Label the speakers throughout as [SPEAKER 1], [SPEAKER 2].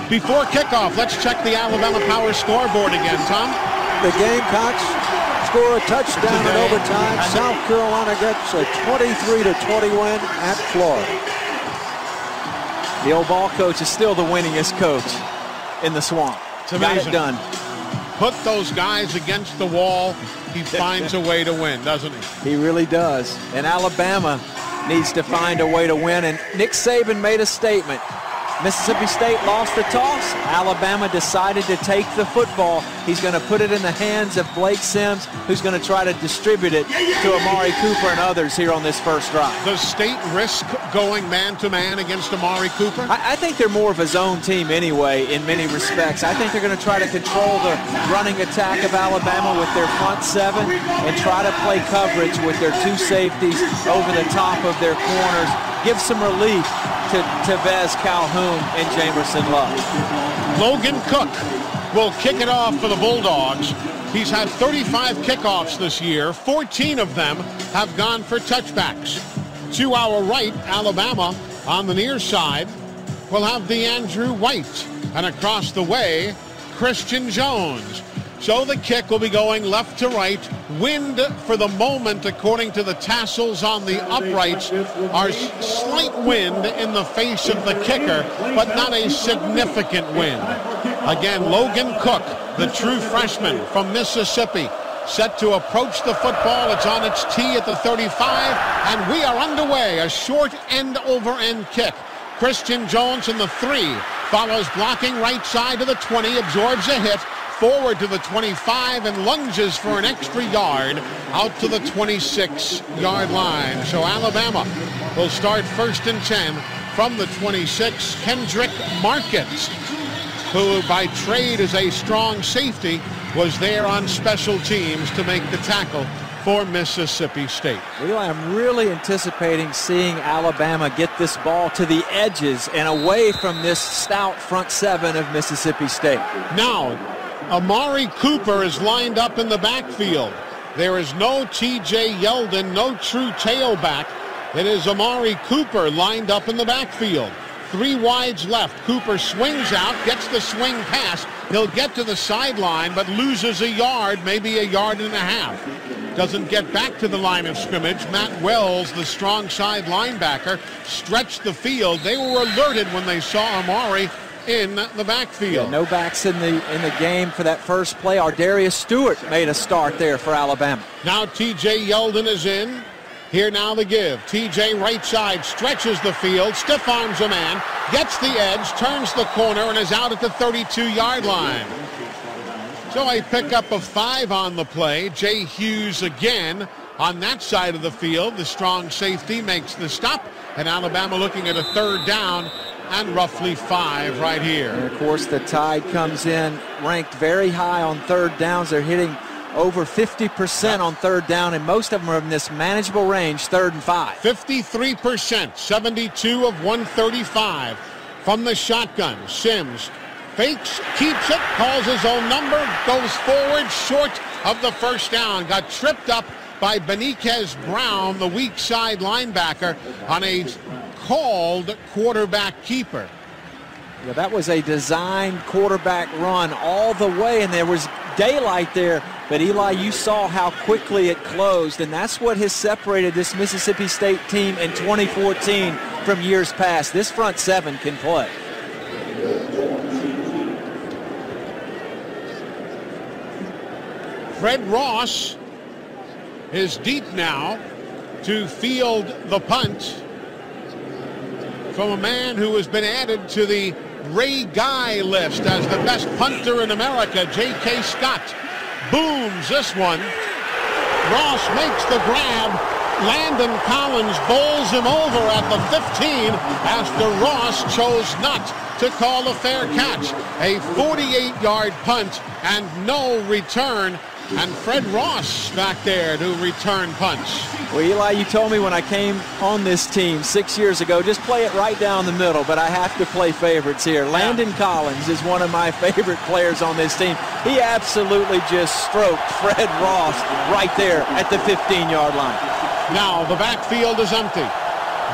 [SPEAKER 1] Before kickoff, let's check the Alabama Power scoreboard again, Tom.
[SPEAKER 2] The Gamecocks score a touchdown in overtime. South Carolina gets a 23-20 win at Florida.
[SPEAKER 3] The old ball coach is still the winningest coach in the swamp.
[SPEAKER 1] It's amazing.
[SPEAKER 3] Got it done.
[SPEAKER 1] Put those guys against the wall. He finds a way to win, doesn't he?
[SPEAKER 3] He really does. And Alabama needs to find a way to win. And Nick Saban made a statement. Mississippi State lost the toss. Alabama decided to take the football. He's going to put it in the hands of Blake Sims, who's going to try to distribute it to Amari Cooper and others here on this first drive.
[SPEAKER 1] Does State risk going man-to-man against Amari Cooper?
[SPEAKER 3] I think they're more of a zone team anyway in many respects. I think they're going to try to control the running attack of Alabama with their front seven and try to play coverage with their two safeties over the top of their corners. Give some relief to Tevez Calhoun and Jamerson Love.
[SPEAKER 1] Logan Cook will kick it off for the Bulldogs. He's had 35 kickoffs this year. 14 of them have gone for touchbacks. To our right, Alabama on the near side will have DeAndrew White. And across the way, Christian Jones. So the kick will be going left to right. Wind for the moment, according to the tassels on the uprights, are slight wind in the face of the kicker, but not a significant wind. Again, Logan Cook, the true freshman from Mississippi, set to approach the football. It's on its tee at the 35, and we are underway. A short end-over-end kick. Christian Jones in the 3, follows blocking right side to the 20, absorbs a hit, forward to the 25 and lunges for an extra yard out to the 26-yard line. So Alabama will start 1st and 10 from the 26. Kendrick Markets, who by trade is a strong safety, was there on special teams to make the tackle for Mississippi State.
[SPEAKER 3] Eli, I'm really anticipating seeing Alabama get this ball to the edges and away from this stout front seven of Mississippi State.
[SPEAKER 1] Now, Amari Cooper is lined up in the backfield. There is no T.J. Yeldon, no true tailback. It is Amari Cooper lined up in the backfield. 3 wides left. Cooper swings out, gets the swing pass. He'll get to the sideline, but loses a yard, maybe a yard and a half. Doesn't get back to the line of scrimmage. Matt Wells, the strong side linebacker, stretched the field. They were alerted when they saw Amari in the backfield.
[SPEAKER 3] Yeah, no backs in the game for that first play. Ardarius Stewart made a start there for Alabama.
[SPEAKER 1] Now T.J. Yeldon is in. Here now the give. T.J. right side stretches the field, stiff arms a man, gets the edge, turns the corner, and is out at the 32-yard line. So a pickup of 5 on the play. Jay Hughes again on that side of the field. The strong safety makes the stop, and Alabama looking at a 3rd down and roughly 5 right here.
[SPEAKER 3] And of course the Tide comes in ranked very high on 3rd downs. They're hitting over 50% on 3rd down, and most of them are in this manageable range, 3rd and 5.
[SPEAKER 1] 53%, 72 of 135 from the shotgun. Sims fakes, keeps it, calls his own number, goes forward short of the 1st down. Got tripped up by Beniquez Brown, the weak side linebacker, on a called quarterback keeper.
[SPEAKER 3] Yeah, that was a designed quarterback run all the way, and there was daylight there. But Eli, you saw how quickly it closed, and that's what has separated this Mississippi State team in 2014 from years past. This front seven can play.
[SPEAKER 1] Fred Ross is deep now to field the punt from a man who has been added to the Ray Guy list as the best punter in America, J.K. Scott. Booms this one. Ross makes the grab. Landon Collins bowls him over at the 15 after Ross chose not to call a fair catch. A 48-yard punt and no return. And Fred Ross back there to return punts.
[SPEAKER 3] Well, Eli, you told me when I came on this team 6 years ago, just play it right down the middle, but I have to play favorites here. Landon Collins is one of my favorite players on this team. He absolutely just stroked Fred Ross right there at the 15-yard line.
[SPEAKER 1] Now the backfield is empty.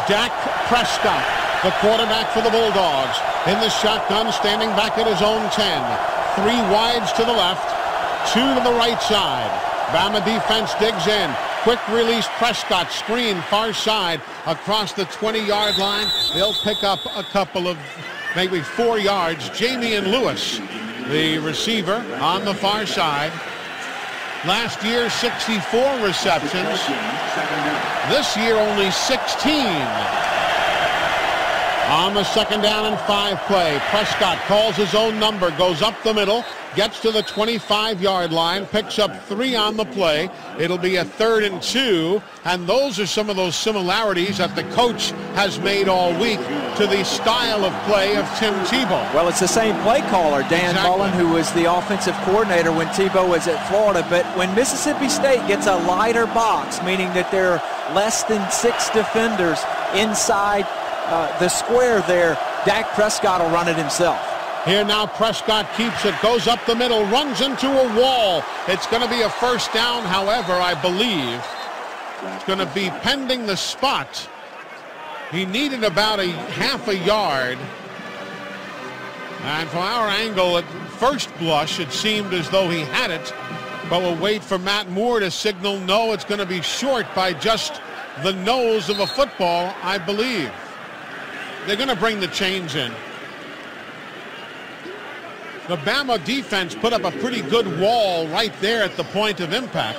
[SPEAKER 1] Dak Prescott The quarterback for the Bulldogs in the shotgun, standing back at his own 10. 3 wides to the left, 2 to the right side. Bama defense digs in. Quick release, Prescott screen far side across the 20-yard line. They'll pick up a couple of, maybe 4 yards. Jamian Lewis, the receiver on the far side. Last year, 64 receptions. This year, only 16. On the 2nd down and 5 play, Prescott calls his own number, goes up the middle, gets to the 25-yard line, picks up 3 on the play. It'll be a 3rd and 2, and those are some of those similarities that the coach has made all week to the style of play of Tim Tebow.
[SPEAKER 3] Well, it's the same play caller, Dan Mullen, who was the offensive coordinator when Tebow was at Florida, but when Mississippi State gets a lighter box, meaning that there are less than 6 defenders inside the square there, Dak Prescott will run it himself.
[SPEAKER 1] Here now, Prescott keeps it, goes up the middle, runs into a wall. It's going to be a 1st down, however, I believe. It's going to be pending the spot. He needed about a half a yard. And from our angle, at first blush, it seemed as though he had it. But we'll wait for Matt Moore to signal no, it's going to be short by just the nose of a football, I believe. They're going to bring the chains in. The Bama defense put up a pretty good wall right there at the point of impact.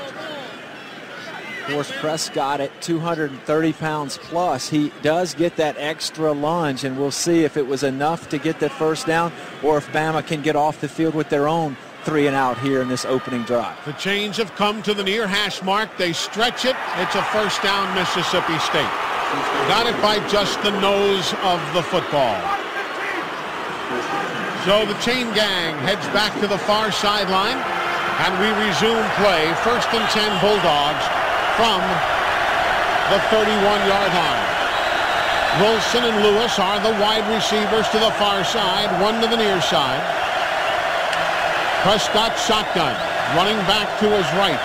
[SPEAKER 3] Of course, Prescott at 230 pounds plus, he does get that extra lunge, and we'll see if it was enough to get that 1st down or if Bama can get off the field with their own 3 and out here in this opening drive.
[SPEAKER 1] The chains have come to the near hash mark. They stretch it. It's a 1st down, Mississippi State. Got it by just the nose of the football. So the chain gang heads back to the far sideline, and we resume play. 1st and 10 Bulldogs from the 31-yard line. Wilson and Lewis are the wide receivers to the far side, 1 to the near side. Prescott shotgun, running back to his right.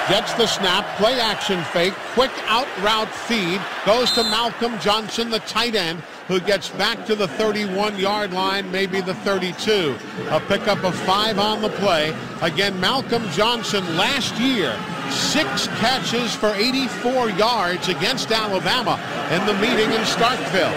[SPEAKER 1] Gets the snap, play action fake, quick out route feed, goes to Malcolm Johnson, the tight end, who gets back to the 31-yard line, maybe the 32. A pickup of 5 on the play. Again, Malcolm Johnson last year, 6 catches for 84 yards against Alabama in the meeting in Starkville.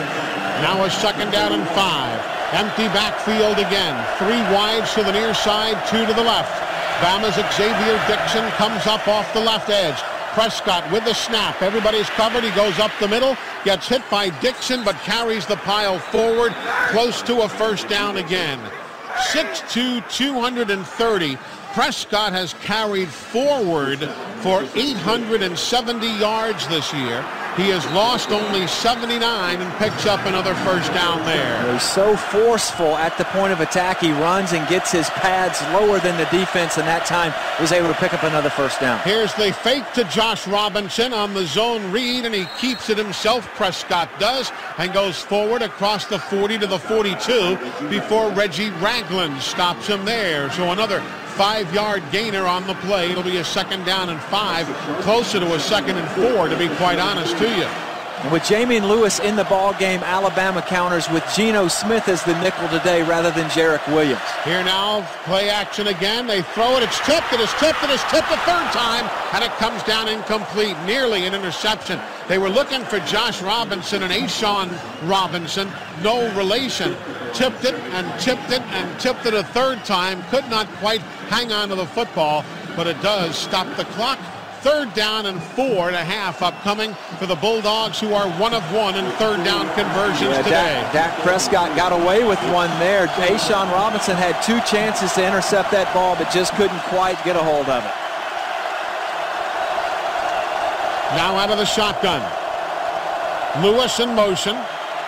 [SPEAKER 1] Now a 2nd down and 5. Empty backfield again. 3 wides to the near side, 2 to the left. Bama's Xavier Dixon comes up off the left edge. Prescott with the snap. Everybody's covered. He goes up the middle. Gets hit by Dixon, but carries the pile forward. Close to a 1st down again. 6'2", 230. Prescott has carried forward for 870 yards this year. He has lost only 79 and picks up another 1st down there.
[SPEAKER 3] He's so forceful at the point of attack. He runs and gets his pads lower than the defense, and that time was able to pick up another 1st down.
[SPEAKER 1] Here's the fake to Josh Robinson on the zone read, and he keeps it himself, Prescott does, and goes forward across the 40 to the 42 before Reggie Ragland stops him there. So another 5-yard gainer on the play. It'll be a 2nd down and 5, closer to a 2nd and 4, to be quite honest to you.
[SPEAKER 3] And with Jamian Lewis in the ball game, Alabama counters with Geno Smith as the nickel today rather than Jarek Williams.
[SPEAKER 1] Here now, play action again. They throw it. It's tipped. It is tipped. It is tipped a 3rd time, and it comes down incomplete. Nearly an interception. They were looking for Josh Robinson and Ashawn Robinson. No relation. Tipped it and tipped it and tipped it a 3rd time. Could not quite hang on to the football, but it does stop the clock. 3rd down and 4.5 upcoming for the Bulldogs, who are 1 of 1 in 3rd down conversions today.
[SPEAKER 3] Dak Prescott got away with one there. Ashawn Robinson had 2 chances to intercept that ball, but just couldn't quite get a hold of it.
[SPEAKER 1] Now out of the shotgun. Lewis in motion.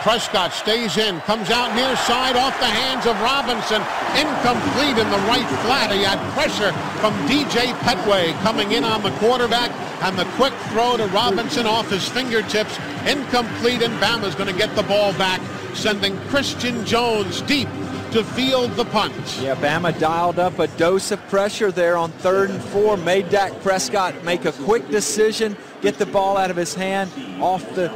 [SPEAKER 1] Prescott stays in, comes out near side off the hands of Robinson. Incomplete in the right flat. He had pressure from DJ Petway coming in on the quarterback, and the quick throw to Robinson off his fingertips. Incomplete, and Bama's going to get the ball back, sending Christian Jones deep to field the punt.
[SPEAKER 3] Yeah, Bama dialed up a dose of pressure there on 3rd and 4, made Dak Prescott make a quick decision, get the ball out of his hand, off the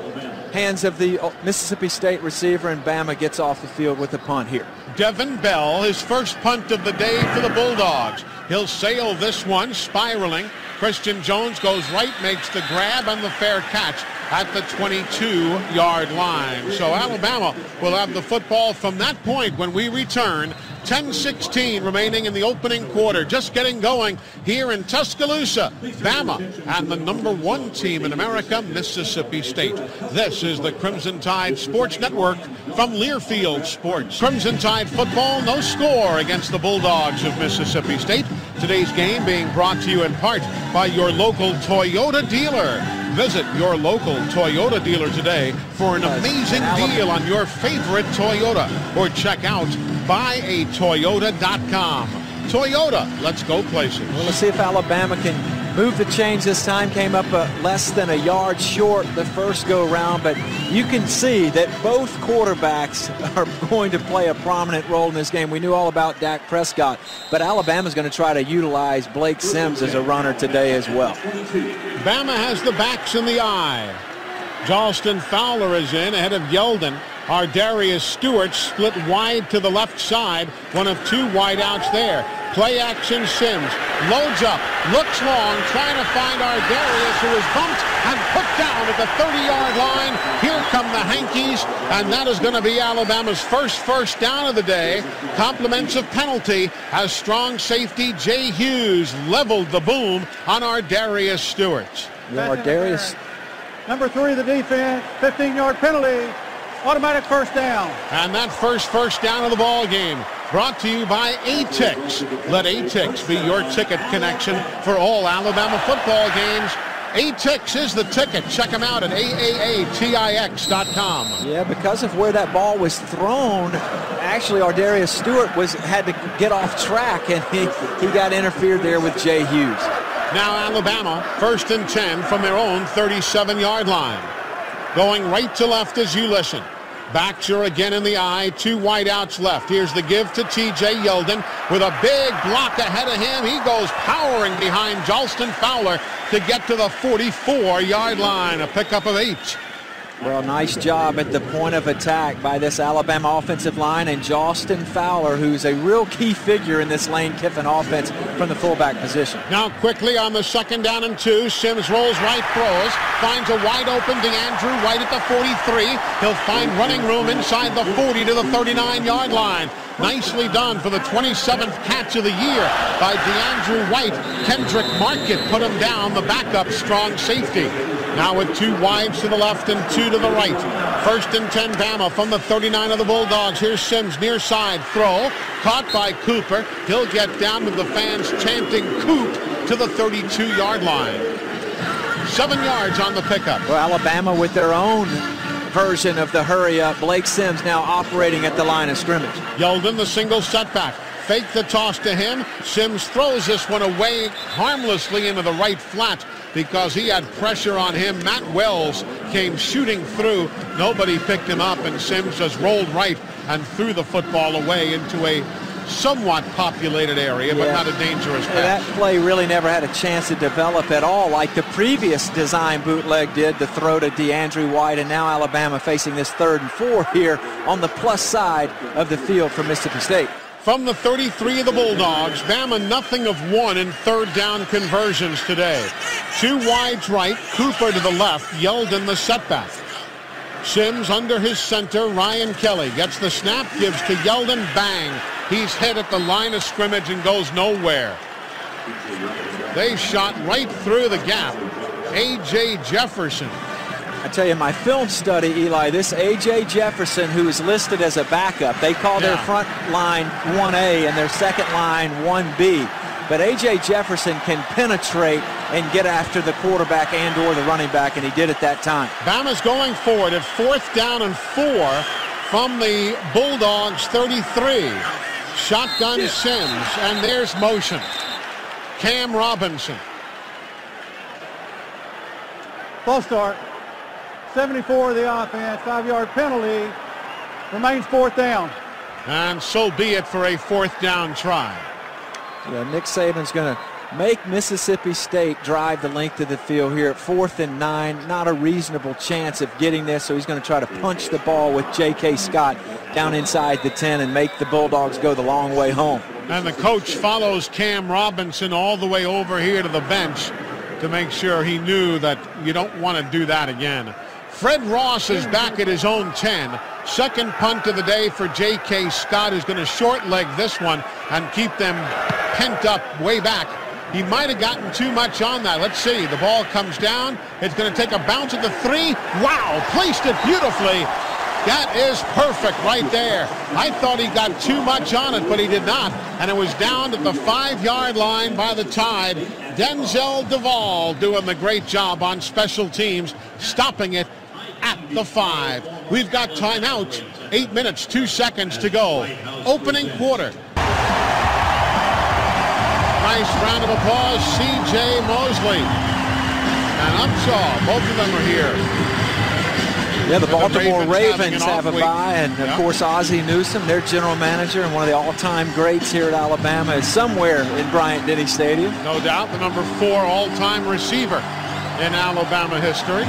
[SPEAKER 3] hands of the Mississippi State receiver, and Bama gets off the field with the punt here.
[SPEAKER 1] Devin Bell, his first punt of the day for the Bulldogs. He'll sail this one, spiraling. Christian Jones goes right, makes the grab and the fair catch at the 22-yard line. So Alabama will have the football from that point when we return. 10:16 remaining in the opening quarter. Just getting going here in Tuscaloosa. Bama and the #1 team in America, Mississippi State. This is the Crimson Tide Sports Network from Learfield Sports. Crimson Tide football, no score against the Bulldogs of Mississippi State. Today's game being brought to you in part by your local Toyota dealer. Visit your local Toyota dealer today for an amazing deal on your favorite Toyota, or check out buyatoyota.com. Toyota, let's go places.
[SPEAKER 3] Well, let's see if Alabama can move the chains this time. Came up less than a yard short the first go around, but you can see that both quarterbacks are going to play a prominent role in this game. We knew all about Dak Prescott, but Alabama's going to try to utilize Blake Sims as a runner today as well.
[SPEAKER 1] Bama has the backs in the eye. Jalston Fowler is in ahead of Yeldon. Ardarius Stewart split wide to the left side. One of two wideouts there. Play action Sims. Loads up. Looks long. Trying to find Ardarius, who is bumped and put down at the 30-yard line. Here come the Hankies. And that is going to be Alabama's first down of the day. Compliments of penalty as strong safety Jay Hughes leveled the boom on Ardarius Stewart.
[SPEAKER 3] Yeah, Ardarius.
[SPEAKER 4] Number 3 of the defense. 15-yard penalty. Automatic first down.
[SPEAKER 1] And that first down of the ball game brought to you by ATIX. Let ATIX be your ticket connection for all Alabama football games. ATIX is the ticket. Check them out at AAATIX.com.
[SPEAKER 3] Yeah, because of where that ball was thrown, actually Ardarius Stewart had to get off track, and he got interfered there with Jay Hughes.
[SPEAKER 1] Now Alabama, 1st and 10 from their own 37-yard line. Going right to left as you listen. Backs are again in the eye. Two wideouts left. Here's the give to T.J. Yeldon with a big block ahead of him. He goes powering behind Jalston Fowler to get to the 44-yard line. A pickup of 8.
[SPEAKER 3] Well, nice job at the point of attack by this Alabama offensive line, and Jalston Fowler, who's a real key figure in this Lane Kiffin offense from the fullback position.
[SPEAKER 1] Now quickly on the 2nd down and 2, Sims rolls right, throws, finds a wide open DeAndrew White at the 43. He'll find running room inside the 40 to the 39-yard line. Nicely done for the 27th catch of the year by DeAndrew White. Kendrick Market put him down, the backup strong safety. Now with 2 wides to the left and 2 to the right. 1st and 10 Bama from the 39 of the Bulldogs. Here's Sims near side throw. Caught by Cooper. He'll get down with the fans chanting Coop to the 32-yard line. 7 yards on the pickup.
[SPEAKER 3] Well, Alabama with their own version of the hurry up. Blake Sims now operating at the line of scrimmage.
[SPEAKER 1] Yeldon, the single setback. Fake the toss to him. Sims throws this one away harmlessly into the right flat because he had pressure on him. Matt Wells came shooting through. Nobody picked him up, and Sims just rolled right and threw the football away into a somewhat populated area, but not a dangerous pass.
[SPEAKER 3] That play really never had a chance to develop at all like the previous design bootleg did, the throw to DeAndrew White, and now Alabama facing this 3rd and 4 here on the plus side of the field for Mississippi State.
[SPEAKER 1] From the 33 of the Bulldogs, Bama nothing of 1 in 3rd down conversions today. 2 wides right, Cooper to the left, Yeldon the setback. Sims under his center, Ryan Kelly gets the snap, gives to Yeldon, bang. He's hit at the line of scrimmage and goes nowhere. They shot right through the gap. A.J. Jefferson.
[SPEAKER 3] I tell you, my film study, Eli, this A.J. Jefferson, who is listed as a backup, they call their front line 1A and their second line 1B. But A.J. Jefferson can penetrate and get after the quarterback and or the running back, and he did at that time.
[SPEAKER 1] Bama's going forward at 4th down and 4 from the Bulldogs 33. Shotgun Sims, and there's motion. Cam Robinson.
[SPEAKER 4] False start. 74 of the offense. 5-yard penalty. Remains 4th down.
[SPEAKER 1] And so be it for a 4th down try.
[SPEAKER 3] Yeah, Nick Saban's going to make Mississippi State drive the length of the field here at 4th and 9. Not a reasonable chance of getting this, so he's going to try to punch the ball with J.K. Scott down inside the 10 and make the Bulldogs go the long way home.
[SPEAKER 1] And the coach follows Cam Robinson all the way over here to the bench to make sure he knew that you don't want to do that again. Fred Ross is back at his own 10. Second punt of the day for J.K. Scott, who's going to short leg this one and keep them pent up way back. He might have gotten too much on that. Let's see. The ball comes down. It's going to take a bounce at the 3. Wow, placed it beautifully. That is perfect right there. I thought he got too much on it, but he did not. And it was down to the 5-yard line by the Tide. Denzel Duvall doing the great job on special teams, stopping it at the 5. We've got timeout. 8 minutes, 2 seconds to go. Opening quarter. Nice round of applause, C.J. Mosley and Upshaw. Both of them are here.
[SPEAKER 3] Yeah, the Baltimore Ravens have a bye, and of course Ozzie Newsome, their general manager and one of the all-time greats here at Alabama, is somewhere in Bryant-Denny Stadium.
[SPEAKER 1] No doubt, the number 4 all-time receiver in Alabama history.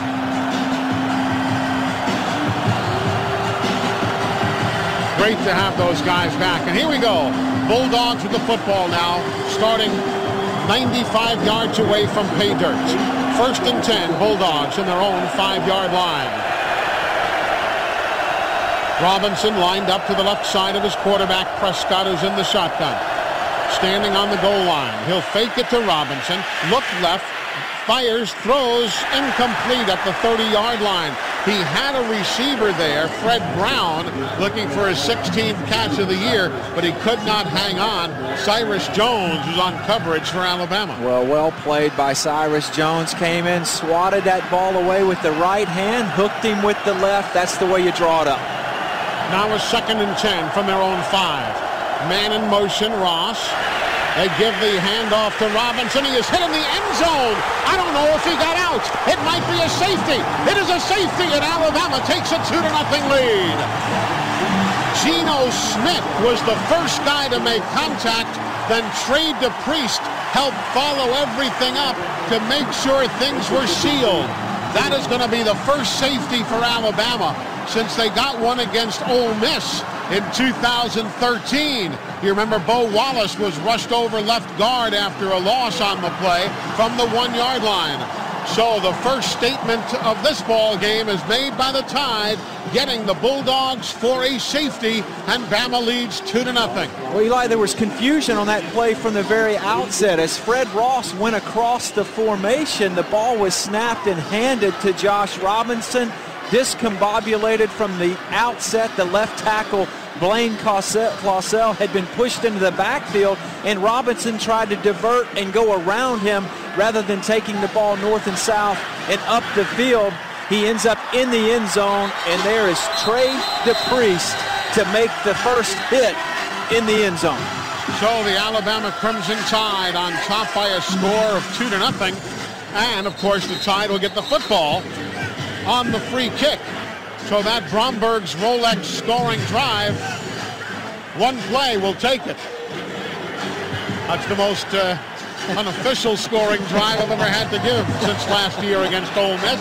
[SPEAKER 1] Great to have those guys back. And here we go. Bulldogs with the football now, starting 95 yards away from pay dirt. 1st and 10, Bulldogs in their own 5-yard line. Robinson lined up to the left side of his quarterback, Prescott, who's in the shotgun. Standing on the goal line. He'll fake it to Robinson. Look left. Fires. Throws. Incomplete at the 30-yard line. He had a receiver there, Fred Brown, looking for his 16th catch of the year, but he could not hang on. Cyrus Jones was on coverage for Alabama.
[SPEAKER 3] Well played by Cyrus Jones. Came in, swatted that ball away with the right hand, hooked him with the left. That's the way you draw it up.
[SPEAKER 1] Now a 2nd and 10 from their own 5. Man in motion, Ross. They give the handoff to Robinson. He is hit in the end zone. I don't know if he got out. It might be a safety. It is a safety, and Alabama takes a 2-0 lead. Geno Smith was the first guy to make contact. Then Trey DePriest helped follow everything up to make sure things were sealed. That is going to be the first safety for Alabama since they got one against Ole Miss in 2013. You remember Bo Wallace was rushed over left guard after a loss on the play from the 1-yard line. So the first statement of this ball game is made by the Tide, getting the Bulldogs for a safety, and Bama leads 2-0.
[SPEAKER 3] Well, Eli, there was confusion on that play from the very outset. As Fred Ross went across the formation, the ball was snapped and handed to Josh Robinson. Discombobulated from the outset. The left tackle, Blaine Clausell, had been pushed into the backfield, and Robinson tried to divert and go around him rather than taking the ball north and south and up the field. He ends up in the end zone, and there is Trey DePriest to make the first hit in the end zone.
[SPEAKER 1] So the Alabama Crimson Tide on top by a score of 2-0. And, of course, the Tide will get the football on the free kick. So that Bromberg's Rolex scoring drive, one play will take it. That's the most unofficial scoring drive I've ever had to give since last year against Ole Miss.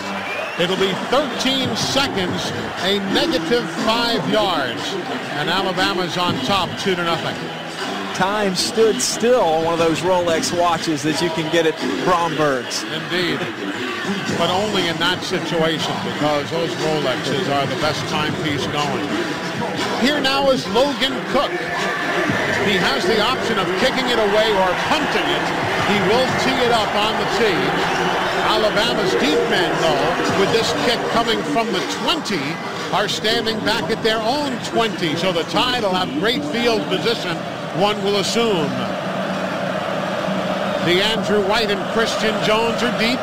[SPEAKER 1] It'll be 13 seconds, a -5 yards, and Alabama's on top 2-0.
[SPEAKER 3] Time stood still on one of those Rolex watches that you can get at Bromberg's.
[SPEAKER 1] Indeed. But only in that situation, because those Rolexes are the best timepiece going. Here now is Logan Cook. He has the option of kicking it away or punting it. He will tee it up on the tee. Alabama's deep men, though, with this kick coming from the 20, are standing back at their own 20. So the Tide will have great field position, one will assume. DeAndrew White and Christian Jones are deep.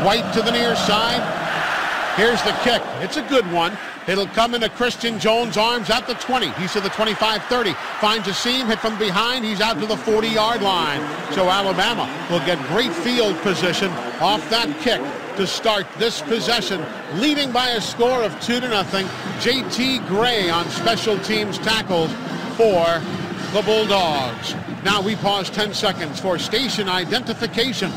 [SPEAKER 1] White to the near side. Here's the kick. It's a good one. It'll come into Christian Jones' arms at the 20. He's to the 25-30. Finds a seam, hit from behind. He's out to the 40-yard line. So Alabama will get great field position off that kick to start this possession, leading by a score of 2-0. J.T. Gray on special teams tackles for the Bulldogs. Now we pause 10 seconds for station identification.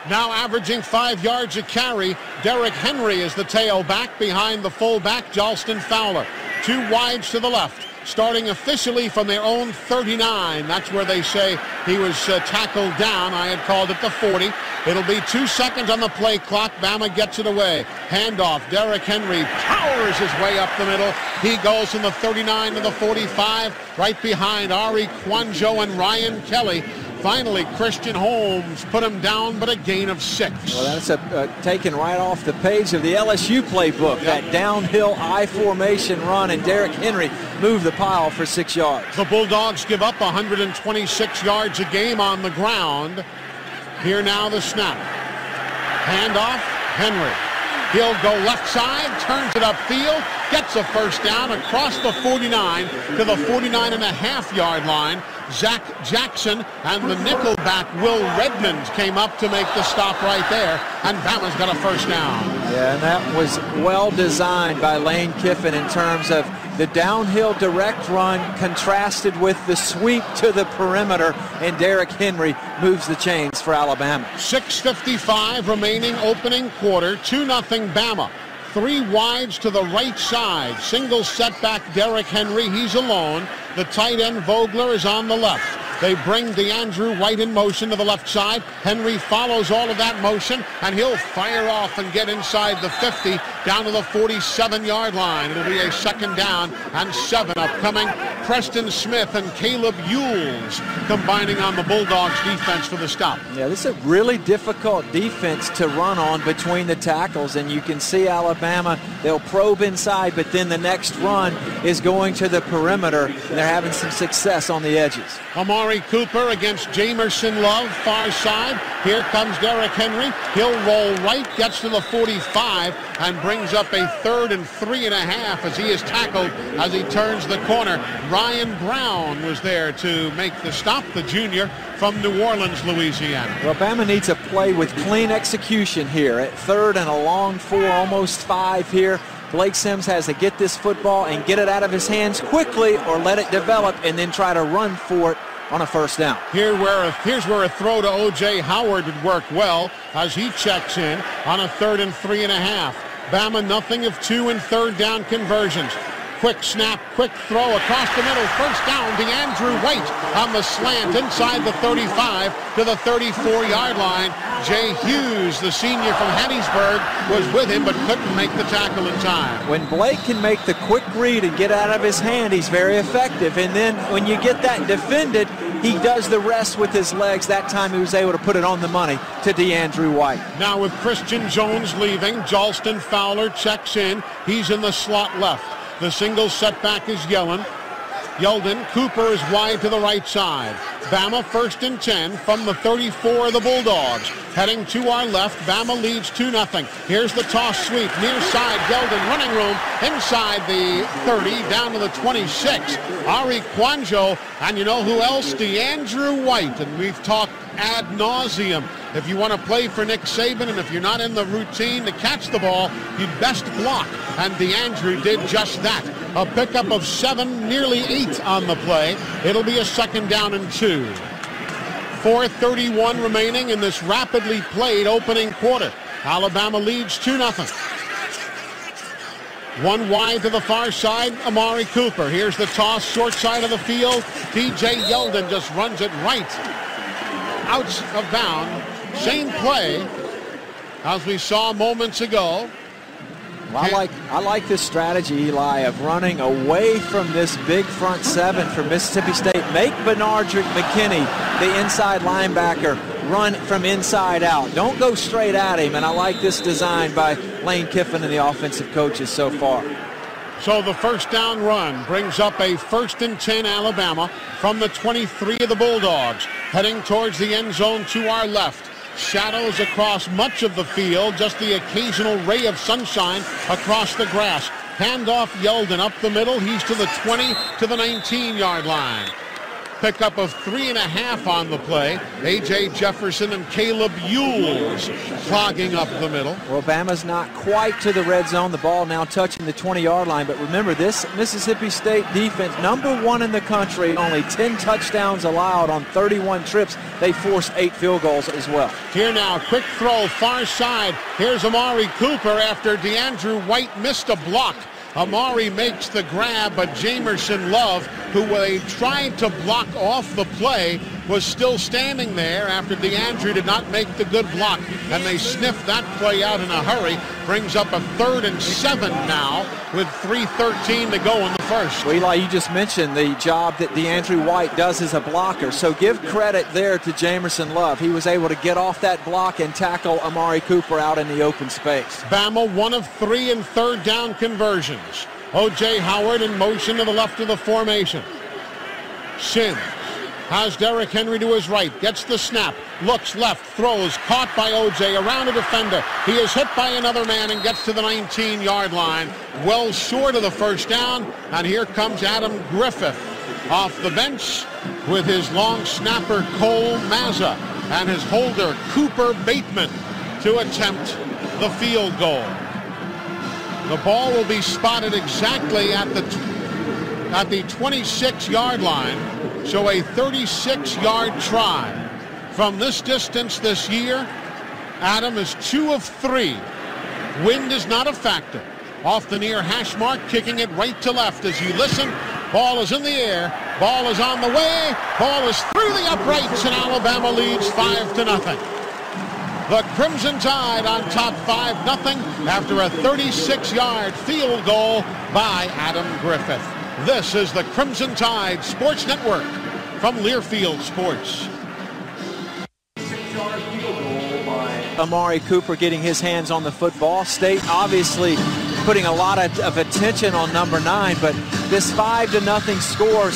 [SPEAKER 1] Now averaging 5 yards a carry, Derrick Henry is the tailback behind the fullback, Jalston Fowler. 2 wides to the left, starting officially from their own 39. That's where they say he was tackled down. I had called it the 40. It'll be 2 seconds on the play clock. Bama gets it away. Handoff. Derrick Henry powers his way up the middle. He goes from the 39 to the 45, right behind Ari Kwanjo and Ryan Kelly. Finally, Christian Holmes put him down, but a gain of 6.
[SPEAKER 3] Well, that's taken right off the page of the LSU playbook. Yep. That downhill I formation run, and Derrick Henry moved the pile for 6 yards.
[SPEAKER 1] The Bulldogs give up 126 yards a game on the ground. Here now the snap. Handoff, Henry. He'll go left side, turns it upfield, gets a first down across the 49 to the 49.5-yard line. Zach Jackson and the nickelback Will Redmond came up to make the stop right there, and Bama's got a first down.
[SPEAKER 3] Yeah, and that was well designed by Lane Kiffin in terms of the downhill direct run contrasted with the sweep to the perimeter, and Derrick Henry moves the chains for Alabama.
[SPEAKER 1] 6:55 remaining opening quarter, 2-0 Bama. 3 wides to the right side. Single setback Derrick Henry, he's alone. The tight end Vogler is on the left. They bring DeAndrew White in motion to the left side. Henry follows all of that motion, and he'll fire off and get inside the 50 down to the 47-yard line. It'll be a 2nd down and 7 upcoming. Preston Smith and Caleb Ewells combining on the Bulldogs defense for the stop.
[SPEAKER 3] Yeah, this is a really difficult defense to run on between the tackles, and you can see Alabama, they'll probe inside, but then the next run is going to the perimeter, and they're having some success on the edges.
[SPEAKER 1] Amari Cooper against Jamerson Love, far side. Here comes Derrick Henry. He'll roll right, gets to the 45, and brings up a 3rd and 3.5 as he is tackled as he turns the corner. Ryan Brown was there to make the stop, the junior from New Orleans, Louisiana.
[SPEAKER 3] Well, Bama needs a play with clean execution here at 3rd and a long 4, almost 5 here. Blake Sims has to get this football and get it out of his hands quickly, or let it develop and then try to run for it on a first down.
[SPEAKER 1] Here's where a throw to O.J. Howard would work well as he checks in on a 3rd and 3.5. Bama nothing of 2 and 3rd down conversions. Quick snap, quick throw across the middle. First down, DeAndrew White on the slant inside the 35 to the 34-yard line. Jay Hughes, the senior from Hattiesburg, was with him but couldn't make the tackle in time.
[SPEAKER 3] When Blake can make the quick read and get out of his hand, he's very effective. And then when you get that defended, he does the rest with his legs. That time he was able to put it on the money to DeAndrew White.
[SPEAKER 1] Now with Christian Jones leaving, Jalston Fowler checks in. He's in the slot left. The single setback is Yeldon. Cooper is wide to the right side. Bama 1st and 10 from the 34 of the Bulldogs. Heading to our left, Bama leads 2-0. Here's the toss sweep, near side, Yeldon, running room, inside the 30, down to the 26. Ari Kwanjo, and you know who else? DeAndrew White, and we've talked ad nauseum. If you want to play for Nick Saban, and if you're not in the routine to catch the ball, you'd best block. And DeAndrew did just that. A pickup of 7, nearly 8 on the play. It'll be a 2nd down and 2. 4:31 remaining in this rapidly played opening quarter. Alabama leads 2-0. 1 wide to the far side, Amari Cooper. Here's the toss, short side of the field. DJ Yeldon just runs it right out of bounds. Same play as we saw moments ago.
[SPEAKER 3] Well, I like this strategy, Eli, of running away from this big front 7 for Mississippi State. Make Benardrick McKinney, the inside linebacker, run from inside out. Don't go straight at him, and I like this design by Lane Kiffin and the offensive coaches so far.
[SPEAKER 1] So the first down run brings up a 1st and 10 Alabama from the 23 of the Bulldogs. Heading towards the end zone to our left. Shadows across much of the field, just the occasional ray of sunshine across the grass. Handoff Yeldon up the middle. He's to the 20 to the 19-yard line. Pickup of 3.5 on the play. A.J. Jefferson and Caleb Ewells clogging up the middle.
[SPEAKER 3] Well, Bama's not quite to the red zone. The ball now touching the 20-yard line. But remember, this Mississippi State defense, #1 in the country, only 10 touchdowns allowed on 31 trips. They forced 8 field goals as well.
[SPEAKER 1] Here now, quick throw, far side. Here's Amari Cooper after DeAndrew White missed a block. Amari makes the grab, but Jamerson Love, who they tried to block off the play, was still standing there after DeAndrew did not make the good block, and they sniffed that play out in a hurry. Brings up a 3rd and 7 now with 3:13 to go in the first.
[SPEAKER 3] Well, Eli, you just mentioned the job that DeAndrew White does as a blocker, so give credit there to Jamerson Love. He was able to get off that block and tackle Amari Cooper out in the open space.
[SPEAKER 1] Bama 1 of 3 in 3rd down conversions. O.J. Howard in motion to the left of the formation. Sims has Derrick Henry to his right, gets the snap, looks left, throws, caught by O.J. around a defender. He is hit by another man and gets to the 19-yard line, well short of the first down. And here comes Adam Griffith off the bench with his long snapper Cole Mazza and his holder Cooper Bateman to attempt the field goal. The ball will be spotted exactly at the 26-yard line. So a 36-yard try. From this distance this year, Adam is 2 of 3. Wind is not a factor. Off the near hash mark, kicking it right to left as you listen. Ball is in the air. Ball is on the way. Ball is through the uprights, and Alabama leads 5-0. The Crimson Tide on top 5-0 after a 36-yard field goal by Adam Griffith. This is the Crimson Tide Sports Network from Learfield Sports.
[SPEAKER 3] Amari Cooper getting his hands on the football. State obviously putting a lot of attention on number 9, but this 5-0 score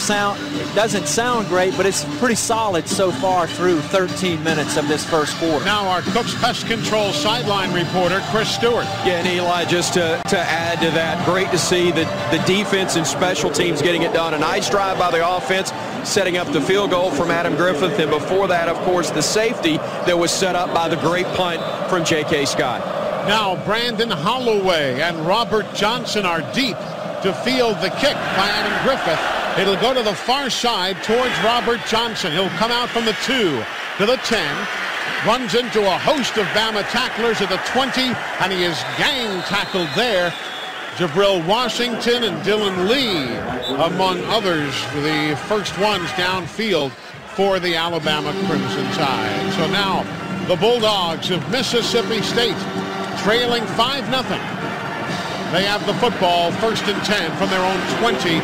[SPEAKER 3] doesn't sound great, but it's pretty solid so far through 13 minutes of this first quarter.
[SPEAKER 1] Now our Cook's Pest Control sideline reporter, Chris Stewart.
[SPEAKER 5] Yeah, and Eli, just to add to that, great to see the defense and special teams getting it done. A nice drive by the offense, setting up the field goal from Adam Griffith, and before that, of course, the safety that was set up by the great punt from J.K. Scott.
[SPEAKER 1] Now Brandon Holloway and Robert Johnson are deep to field the kick by Adam Griffith. It'll go to the far side towards Robert Johnson. He'll come out from the 2 to the 10. Runs into a host of Bama tacklers at the 20, and he is gang tackled there. Jabril Washington and Dylan Lee, among others, the first ones downfield for the Alabama Crimson Tide. So now the Bulldogs of Mississippi State trailing 5-0. They have the football 1st and 10 from their own 20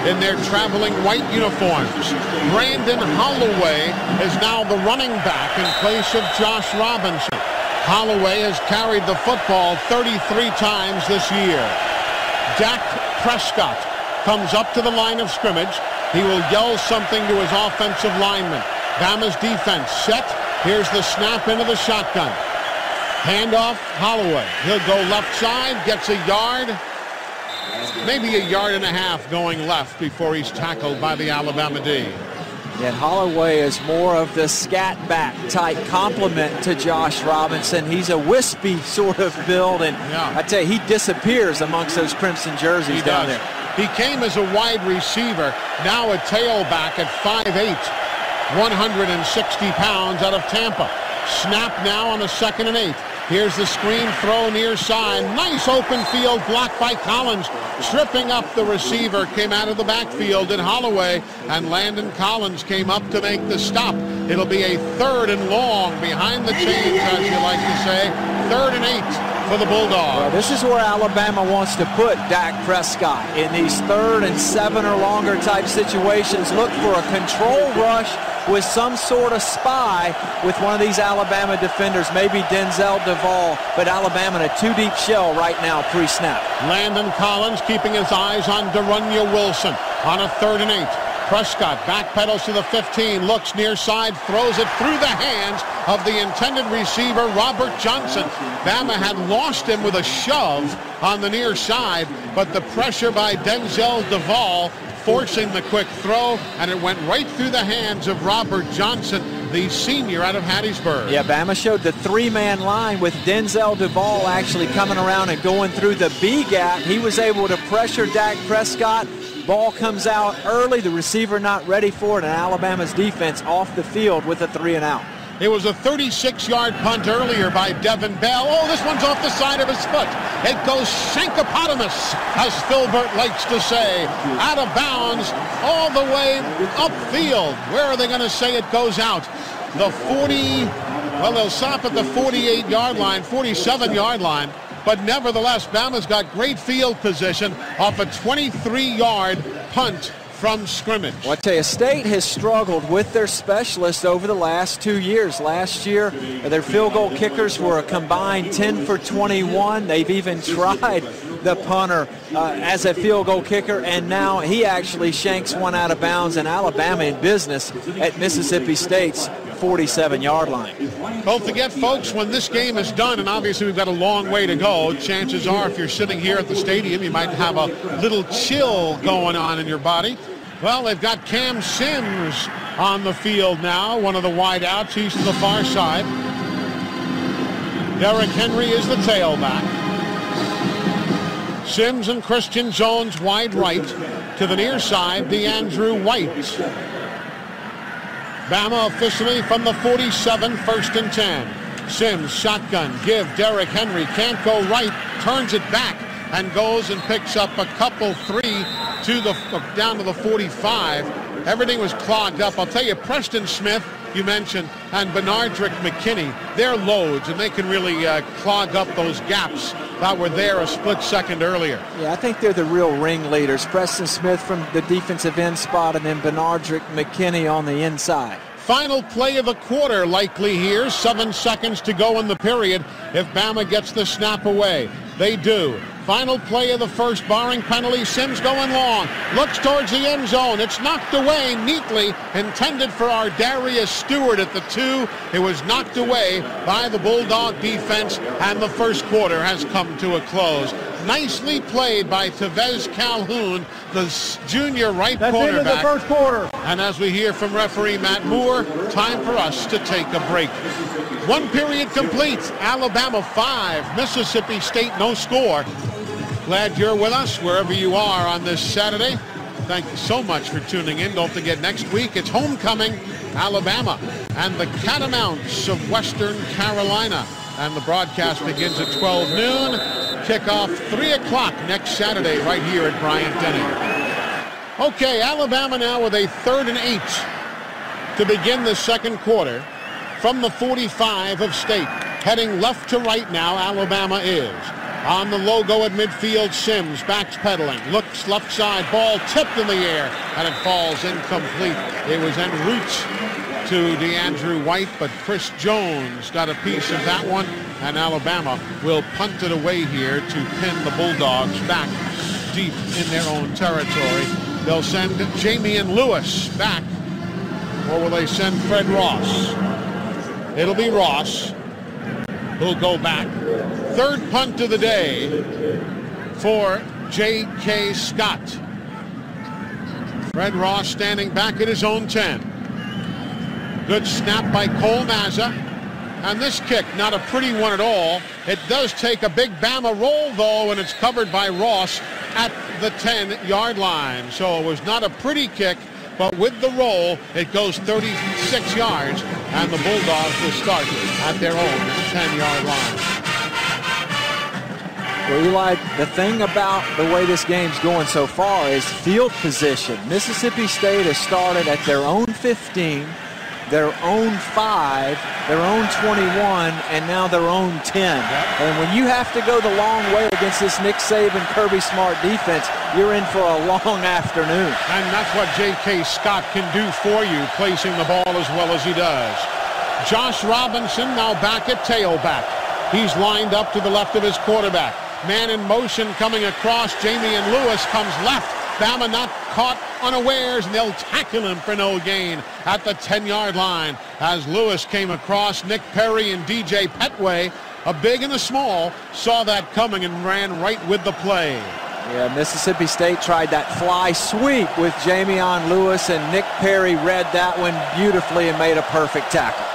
[SPEAKER 1] in their traveling white uniforms. Brandon Holloway is now the running back in place of Josh Robinson. Holloway has carried the football 33 times this year. Dak Prescott comes up to the line of scrimmage. He will yell something to his offensive lineman. Bama's defense set. Here's the snap into the shotgun. Handoff, Holloway. He'll go left side, gets a yard, maybe a yard and a half going left before he's tackled by the Alabama D.
[SPEAKER 3] Yet Holloway is more of the scat back type complement to Josh Robinson. He's a wispy sort of build, and I tell you, he disappears amongst those crimson jerseys down there.
[SPEAKER 1] He came as a wide receiver, now a tailback at 5'8", 160 pounds out of Tampa. Snap now on the 2nd and 8. Here's the screen throw near side. Nice open field blocked by Collins. Tripping up the receiver, came out of the backfield in Holloway, and Landon Collins came up to make the stop. It'll be a 3rd and long behind the chains, as you like to say. 3rd and 8 for the Bulldogs.
[SPEAKER 3] Well, this is where Alabama wants to put Dak Prescott in these 3rd and 7 or longer type situations. Look for a control rush with some sort of spy with one of these Alabama defenders, maybe Denzel Duval, but Alabama in a 2-deep shell right now pre-snap.
[SPEAKER 1] Landon Collins keeping his eyes on Darunya Wilson on a 3rd and 8. Prescott backpedals to the 15, looks near side, throws it through the hands of the intended receiver, Robert Johnson. Bama had lost him with a shove on the near side, but the pressure by Denzel Duvall forcing the quick throw, and it went right through the hands of Robert Johnson, the senior out of Hattiesburg.
[SPEAKER 3] Yeah, Bama showed the three-man line with Denzel Duvall actually coming around and going through the B gap. He was able to pressure Dak Prescott. Ball comes out early, the receiver not ready for it, and Alabama's defense off the field with a 3-and-out.
[SPEAKER 1] It was a 36-yard punt earlier by Devin Bell. Oh, this one's off the side of his foot. It goes shankopotamus, as Philbert likes to say, out of bounds all the way upfield. Where are they going to say it goes out? The 40, well, they'll stop at the 48-yard line, 47-yard line. But nevertheless, Bama's got great field position off a 23-yard punt from scrimmage.
[SPEAKER 3] Well, I tell you, State has struggled with their specialists over the last 2 years. Last year, their field goal kickers were a combined 10 for 21. They've even tried the punter as a field goal kicker, and now he actually shanks one out of bounds, and Alabama in business at Mississippi State's 47-yard line.
[SPEAKER 1] Don't forget, folks, when this game is done, and obviously we've got a long way to go, chances are if you're sitting here at the stadium, you might have a little chill going on in your body. Well, they've got Cam Sims on the field now, one of the wideouts. He's to the far side. Derrick Henry is the tailback. Sims and Christian Jones wide right. To the near side, DeAndrew White. Bama officially from the 47, 1st and 10. Sims, shotgun, give Derrick Henry, can't go right, turns it back, and goes and picks up a couple, 3 to the down to the 45. Everything was clogged up. I'll tell you, Preston Smith, you mentioned, and Benardrick McKinney, they're loads, and they can really clog up those gaps that were there a split second earlier.
[SPEAKER 3] Yeah, I think they're the real ringleaders. Preston Smith from the defensive end spot, and then Benardrick McKinney on the inside.
[SPEAKER 1] Final play of the quarter likely here. 7 seconds to go in the period if Bama gets the snap away. They do. Final play of the first, barring penalty. Sims going long. Looks towards the end zone. It's knocked away neatly. Intended for our Darius Stewart at the 2. It was knocked away by the Bulldog defense, and the first quarter has come to a close. Nicely played by Tevez Calhoun, the junior right quarterback.
[SPEAKER 4] That's into the first quarter.
[SPEAKER 1] And as we hear from referee Matt Moore, time for us to take a break. 1 period complete. Alabama 5, Mississippi State no score. Glad you're with us wherever you are on this Saturday. Thank you so much for tuning in. Don't forget, next week it's homecoming, Alabama, and the Catamounts of Western Carolina. And the broadcast begins at 12 noon. Kickoff 3 o'clock next Saturday right here at Bryant-Denny. Okay, Alabama now with a 3rd and 8 to begin the second quarter from the 45 of State. Heading left to right now, Alabama is. On the logo at midfield, Sims backpedaling, looks left side, ball tipped in the air, and it falls incomplete. It was en route to DeAndrew White, but Chris Jones got a piece of that one, and Alabama will punt it away here to pin the Bulldogs back deep in their own territory. They'll send Jamian Lewis back, or will they send Fred Ross? It'll be Ross who'll go back. 3rd punt of the day for J.K. Scott. Fred Ross standing back at his own 10. Good snap by Cole Mazza. And this kick, not a pretty one at all. It does take a big Bama roll, though, and it's covered by Ross at the 10-yard line. So it was not a pretty kick, but with the roll, it goes 36 yards, and the Bulldogs will start at their own 10-yard line.
[SPEAKER 3] Well, Eli, the thing about the way this game's going so far is field position. Mississippi State has started at their own 15, their own 5, their own 21, and now their own 10. And when you have to go the long way against this Nick Saban, Kirby Smart defense, you're in for a long afternoon.
[SPEAKER 1] And that's what J.K. Scott can do for you, placing the ball as well as he does. Josh Robinson now back at tailback. He's lined up to the left of his quarterback. Man in motion coming across. Jamian Lewis comes left Bama not caught unawares, and they'll tackle him for no gain at the 10-yard line. As Lewis came across, Nick Perry and DJ Petway, a big and a small, saw that coming and ran right with the play.
[SPEAKER 3] Yeah, Mississippi State tried that fly sweep with Jamion Lewis, and Nick Perry read that one beautifully and made a perfect tackle.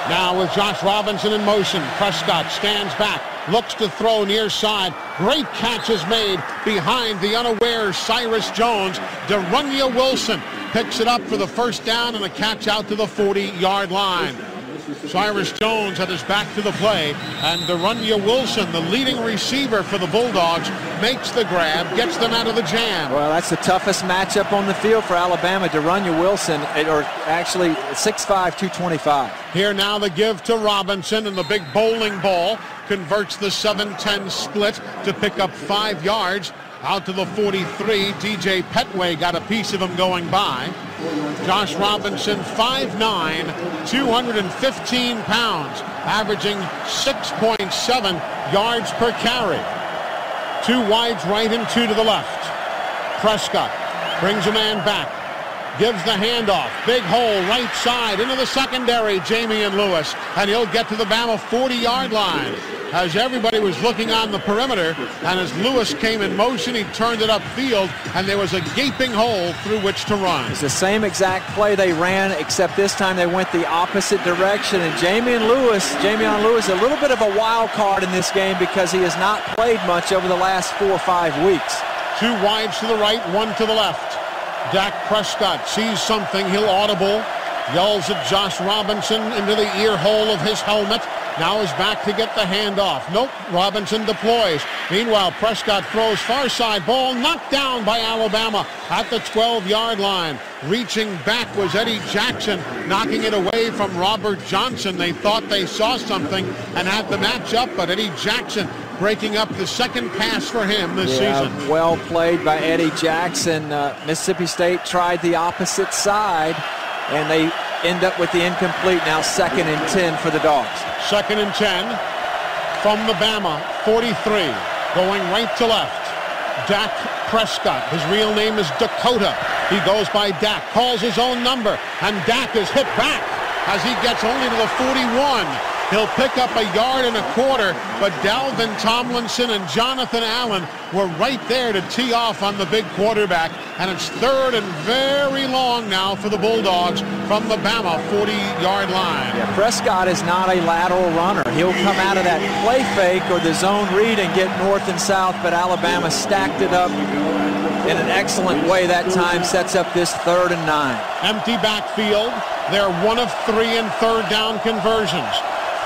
[SPEAKER 1] Now with Josh Robinson in motion, Prescott stands back, looks to throw near side. Great catch is made behind the unaware Cyrus Jones. Darunya Wilson picks it up for the first down and a catch out to the 40-yard line. Cyrus Jones had his back to the play, and Darunya Wilson, the leading receiver for the Bulldogs, makes the grab, gets them out of the jam.
[SPEAKER 3] Well, that's the toughest matchup on the field for Alabama. Darunya Wilson, or actually 6'5", 225.
[SPEAKER 1] Here now the give to Robinson, and the big bowling ball converts the 7-10 split to pick up 5 yards. Out to the 43, DJ Petway got a piece of him going by. Josh Robinson, 5'9", 215 pounds, averaging 6.7 yards per carry. 2 wides right and 2 to the left. Prescott brings a man back, gives the handoff. Big hole right side into the secondary, Jamion Lewis, and he'll get to the Bama 40-yard line. As everybody was looking on the perimeter, and as Lewis came in motion, he turned it upfield, and there was a gaping hole through which to run.
[SPEAKER 3] It's the same exact play they ran, except this time they went the opposite direction. And Jamion Lewis, a little bit of a wild card in this game because he has not played much over the last 4 or 5 weeks.
[SPEAKER 1] 2 wides to the right, 1 to the left. Dak Prescott sees something, he'll audible, yells at Josh Robinson into the ear hole of his helmet. Now is back to get the handoff. Nope, Robinson deploys. Meanwhile, Prescott throws far side ball, knocked down by Alabama at the 12-yard line. Reaching back was Eddie Jackson, knocking it away from Robert Johnson. They thought they saw something and had the match up, but Eddie Jackson breaking up the second pass for him this season. Well
[SPEAKER 3] played by Eddie Jackson. Mississippi State tried the opposite side, and they end up with the incomplete. Now 2nd and 10 for the Dogs.
[SPEAKER 1] 2nd and 10 from the Bama 43, going right to left. Dak Prescott, his real name is Dakota. He goes by Dak, calls his own number, and Dak is hit back as he gets only to the 41. He'll pick up 1.25 yards, but Dalvin Tomlinson and Jonathan Allen were right there to tee off on the big quarterback, and it's 3rd and very long now for the Bulldogs from the Bama 40-yard line.
[SPEAKER 3] Yeah, Prescott is not a lateral runner. He'll come out of that play fake or the zone read and get north and south, but Alabama stacked it up in an excellent way that time, sets up this 3rd and 9.
[SPEAKER 1] Empty backfield. They're 1 of 3 in 3rd down conversions.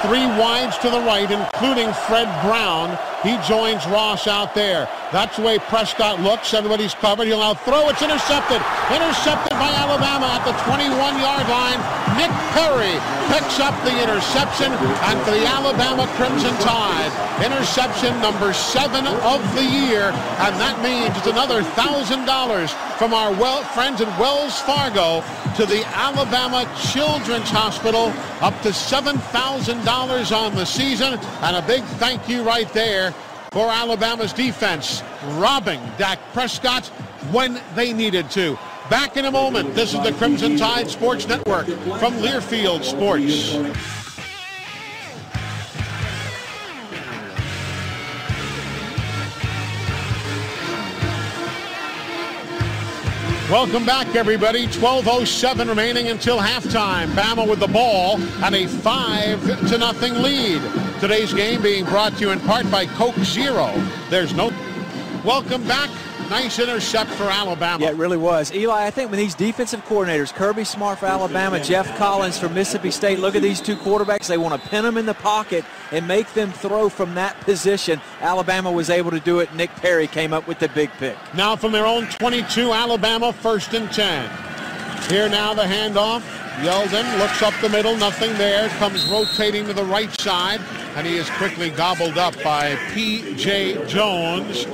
[SPEAKER 1] 3 wides to the right, including Fred Brown. He joins Ross out there. That's the way Prescott looks. Everybody's covered. He'll now throw. It's intercepted. Intercepted by Alabama at the 21-yard line. Nick Perry picks up the interception, and for the Alabama Crimson Tide, interception number 7 of the year, and that means it's another $1,000 from our friends at Wells Fargo to the Alabama Children's Hospital, up to $7,000 on the season, and a big thank you right there for Alabama's defense, robbing Dak Prescott when they needed to. Back in a moment. This is the Crimson Tide Sports Network from Learfield Sports. Welcome back, everybody. 12:07 remaining until halftime. Bama with the ball and a 5-0 lead. Today's game being brought to you in part by Coke Zero. There's no... Welcome back. Nice intercept for Alabama.
[SPEAKER 3] Yeah, it really was. Eli, I think when these defensive coordinators, Kirby Smart for Alabama, Jeff Collins for Mississippi State, look at these 2 quarterbacks. They want to pin them in the pocket and make them throw from that position. Alabama was able to do it. Nick Perry came up with the big pick.
[SPEAKER 1] Now from their own 22, Alabama 1st and 10. Here now the handoff. Yeldon looks up the middle, nothing there. Comes rotating to the right side, and he is quickly gobbled up by P.J. Jones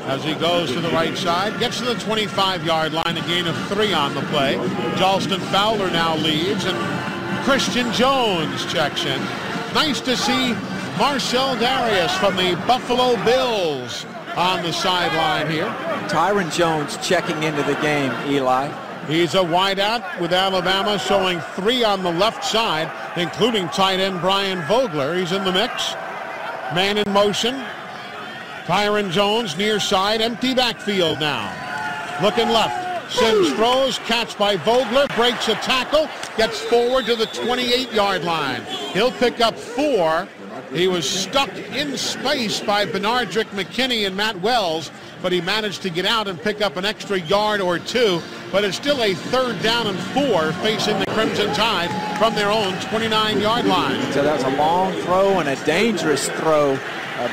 [SPEAKER 1] as he goes to the right side. Gets to the 25-yard line, a gain of 3 on the play. Jalston Fowler now leads, and Christian Jones checks in. Nice to see Marcel Darius from the Buffalo Bills on the sideline here.
[SPEAKER 3] Tyron Jones checking into the game, Eli.
[SPEAKER 1] He's a wideout with Alabama, showing 3 on the left side, including tight end Brian Vogler. He's in the mix. Man in motion. Tyron Jones near side, empty backfield now. Looking left. Sims throws, catch by Vogler, breaks a tackle, gets forward to the 28-yard line. He'll pick up 4. He was stuck in space by Benardrick McKinney and Matt Wells, but he managed to get out and pick up an extra yard or 2. But it's still a 3rd down and 4 facing the Crimson Tide from their own 29-yard line.
[SPEAKER 3] So that was a long throw and a dangerous throw.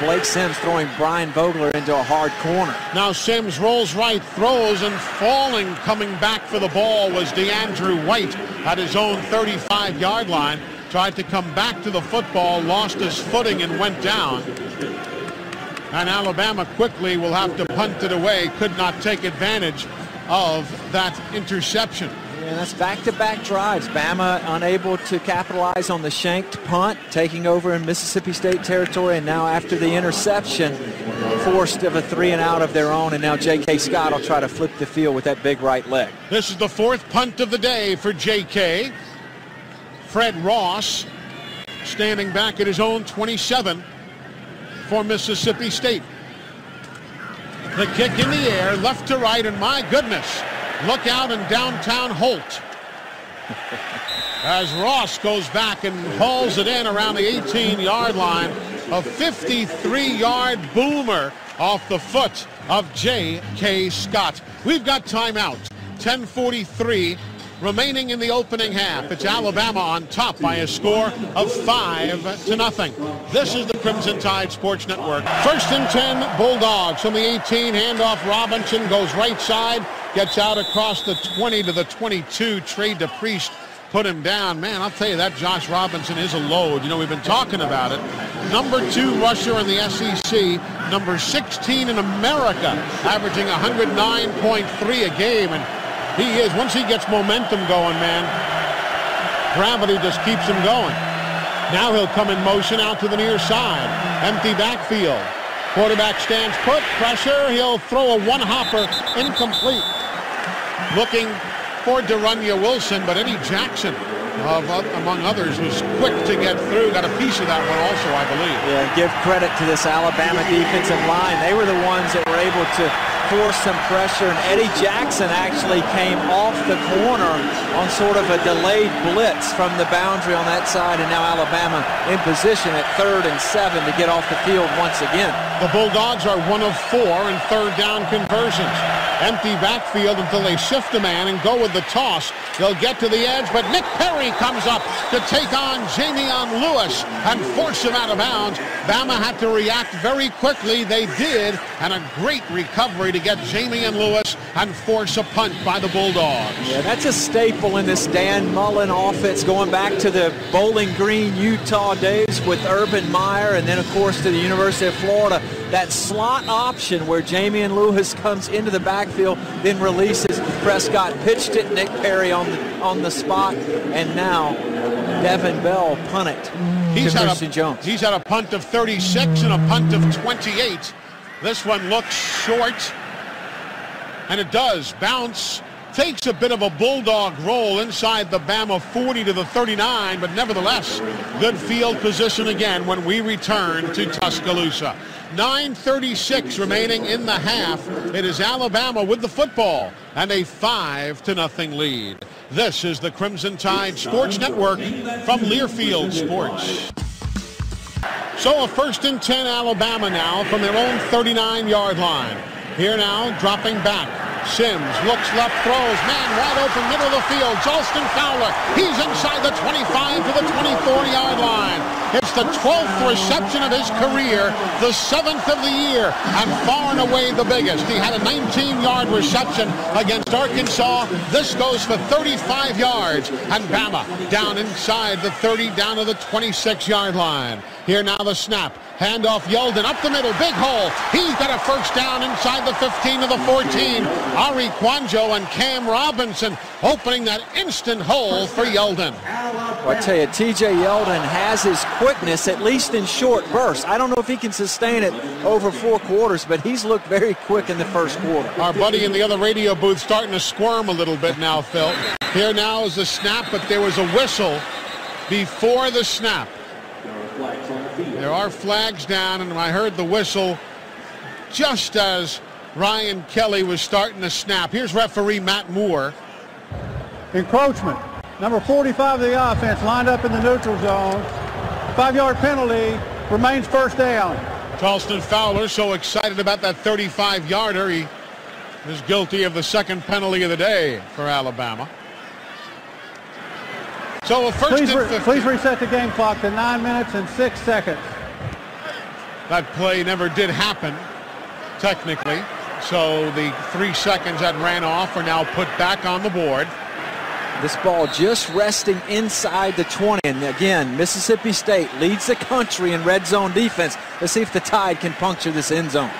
[SPEAKER 3] Blake Sims throwing Brian Vogler into a hard corner.
[SPEAKER 1] Now Sims rolls right, throws, and falling, coming back for the ball was DeAndrew White at his own 35-yard line. Tried to come back to the football, lost his footing, and went down. And Alabama quickly will have to punt it away. Could not take advantage of that interception.
[SPEAKER 3] And that's back-to-back drives. Bama unable to capitalize on the shanked punt, taking over in Mississippi State territory, and now after the interception, forced of a 3-and-out of their own, and now J.K. Scott will try to flip the field with that big right leg.
[SPEAKER 1] This is the 4th punt of the day for J.K. Fred Ross standing back at his own 27 for Mississippi State. The kick in the air, left to right, and my goodness, look out in downtown Holt as Ross goes back and hauls it in around the 18-yard line. A 53-yard boomer off the foot of J.K. Scott. We've got timeout. 10:43 remaining in the opening half. It's Alabama on top by a score of 5-0. This is the Crimson Tide Sports Network. 1st and 10, Bulldogs from the 18. Handoff, Robinson goes right side, gets out across the 20 to the 22. Trade to Priest, put him down. Man, I'll tell you, that Josh Robinson is a load. You know, we've been talking about it. Number 2 rusher in the SEC, number 16 in America, averaging 109.3 a game. And he is, once he gets momentum going, man, gravity just keeps him going. Now he'll come in motion out to the near side. Empty backfield. Quarterback stands put, pressure. He'll throw a one-hopper, incomplete. Looking for Derunya Wilson, but Eddie Jackson, among others, was quick to get through. Got a piece of that one also, I believe.
[SPEAKER 3] Yeah, give credit to this Alabama defensive line. They were the ones that were able to force some pressure, and Eddie Jackson actually came off the corner on sort of a delayed blitz from the boundary on that side, and now Alabama in position at 3rd and 7 to get off the field once again.
[SPEAKER 1] The Bulldogs are 1 of 4 in 3rd down conversions. Empty backfield until they shift a man and go with the toss. They'll get to the edge, but Nick Perry comes up to take on Jamion Lewis and force him out of bounds. Bama had to react very quickly. They did, and a great recovery to get Jamion Lewis and force a punt by the Bulldogs.
[SPEAKER 3] Yeah, that's a staple in this Dan Mullen offense, going back to the Bowling Green, Utah days with Urban Meyer, and then, of course, to the University of Florida. That slot option where Jamion Lewis comes into the backfield, then releases. Prescott pitched it, Nick Perry on the spot, and now Devin Bell punt it to Christian Jones.
[SPEAKER 1] He's had a punt of 36 and a punt of 28. This one looks short, and it does bounce. Takes a bit of a bulldog roll inside the Bama 40 to the 39, but nevertheless, good field position again when we return to Tuscaloosa. 9:36 remaining in the half. It is Alabama with the football and a 5-0 lead. This is the Crimson Tide Sports Network from Learfield Sports. So a 1st and 10 Alabama now from their own 39-yard line. Here now, dropping back. Sims looks left, throws, man wide open, middle of the field. Jalston Fowler, he's inside the 25 to the 24-yard line. It's the 12th reception of his career, the 7th of the year, and far and away the biggest. He had a 19-yard reception against Arkansas. This goes for 35 yards, and Bama down inside the 30, down to the 26-yard line. Here now the snap. Handoff Yeldon up the middle, big hole. He's got a first down inside the 15 to the 14. Ari Kwanjo and Cam Robinson opening that instant hole for Yeldon.
[SPEAKER 3] Well, I tell you, TJ Yeldon has his quickness, at least in short bursts. I don't know if he can sustain it over 4 quarters, but he's looked very quick in the first quarter.
[SPEAKER 1] Our buddy in the other radio booth starting to squirm a little bit now, Phil. Here now is the snap, but there was a whistle before the snap. There are flags down, and I heard the whistle just as Ryan Kelly was starting to snap. Here's referee Matt Moore.
[SPEAKER 4] Encroachment. Number 45 of the offense lined up in the neutral zone. 5-yard penalty. Remains first down.
[SPEAKER 1] Charleston Fowler so excited about that 35-yarder. He is guilty of the second penalty of the day for Alabama. So a first and 15.
[SPEAKER 4] Please reset the game clock to 9 minutes and 6 seconds.
[SPEAKER 1] That play never did happen, technically. So the 3 seconds that ran off are now put back on the board.
[SPEAKER 3] This ball just resting inside the 20. And again, Mississippi State leads the country in red zone defense. Let's see if the Tide can puncture this end zone.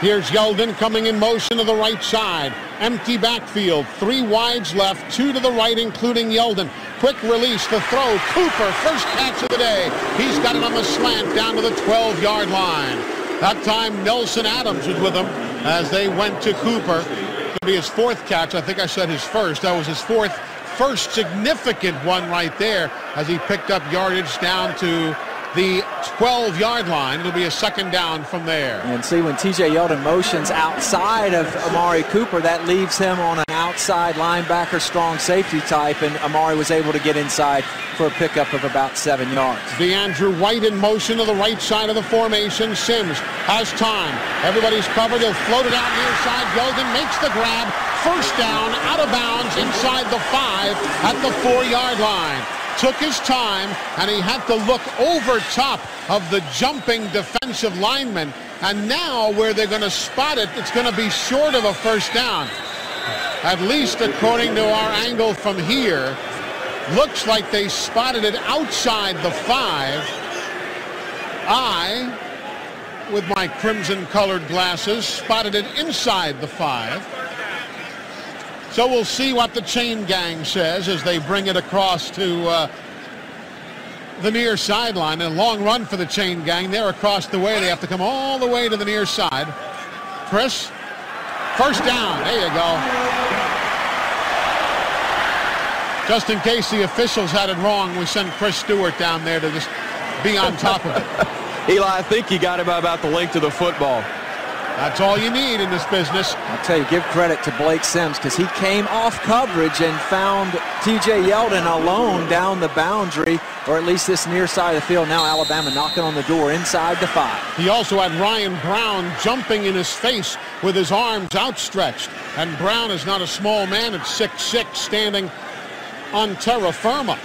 [SPEAKER 1] Here's Yeldon coming in motion to the right side. Empty backfield. 3 wides left, 2 to the right, including Yeldon. Quick release, the throw. Cooper, first catch of the day. He's got it on the slant down to the 12-yard line. That time Nelson Adams was with him as they went to Cooper. It'll be his 4th catch. I think I said his first. That was his first significant one right there as he picked up yardage down to the 12-yard line. It'll be a second down from there.
[SPEAKER 3] And see, when TJ Yeldon motions outside of Amari Cooper, that leaves him on an outside linebacker, strong safety type, and Amari was able to get inside for a pickup of about 7 yards.
[SPEAKER 1] DeAndrew White in motion to the right side of the formation. Sims has time. Everybody's covered. He'll float it out near side. Yeldon makes the grab. First down, out of bounds, inside the 5 at the 4-yard line. Took his time, and he had to look over top of the jumping defensive lineman. And now where they're going to spot it, it's going to be short of a first down. At least according to our angle from here, looks like they spotted it outside the 5. I, with my crimson-colored glasses, spotted it inside the 5. So we'll see what the chain gang says as they bring it across to the near sideline. A long run for the chain gang. They're across the way. They have to come all the way to the near side. Chris, first down. There you go. Just in case the officials had it wrong, we send Chris Stewart down there to just be on top of it.
[SPEAKER 5] Eli, I think you got him about the length of the football.
[SPEAKER 1] That's all you need in this business.
[SPEAKER 3] I'll tell you, give credit to Blake Sims because he came off coverage and found TJ Yeldon alone down the boundary, or at least this near side of the field. Now Alabama knocking on the door inside the 5.
[SPEAKER 1] He also had Ryan Brown jumping in his face with his arms outstretched. And Brown is not a small man at 6'6", standing on terra firma.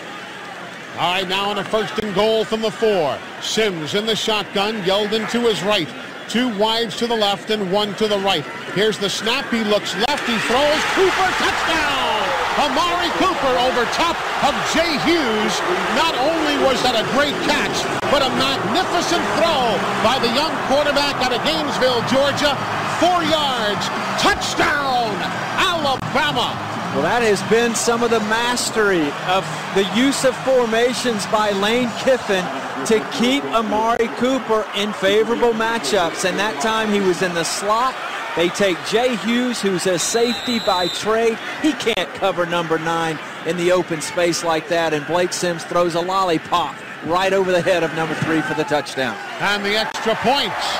[SPEAKER 1] All right, now on a first and goal from the 4. Sims in the shotgun, Yeldon to his right. 2 wides to the left and 1 to the right. Here's the snap. He looks left. He throws. Cooper, touchdown! Amari Cooper over top of Jay Hughes. Not only was that a great catch, but a magnificent throw by the young quarterback out of Gainesville, Georgia. 4 yards. Touchdown, Alabama.
[SPEAKER 3] Well, that has been some of the mastery of the use of formations by Lane Kiffin to keep Amari Cooper in favorable matchups. And that time he was in the slot. They take Jay Hughes, who's a safety by trade. He can't cover number 9 in the open space like that. And Blake Sims throws a lollipop right over the head of number 3 for the touchdown.
[SPEAKER 1] And the extra points.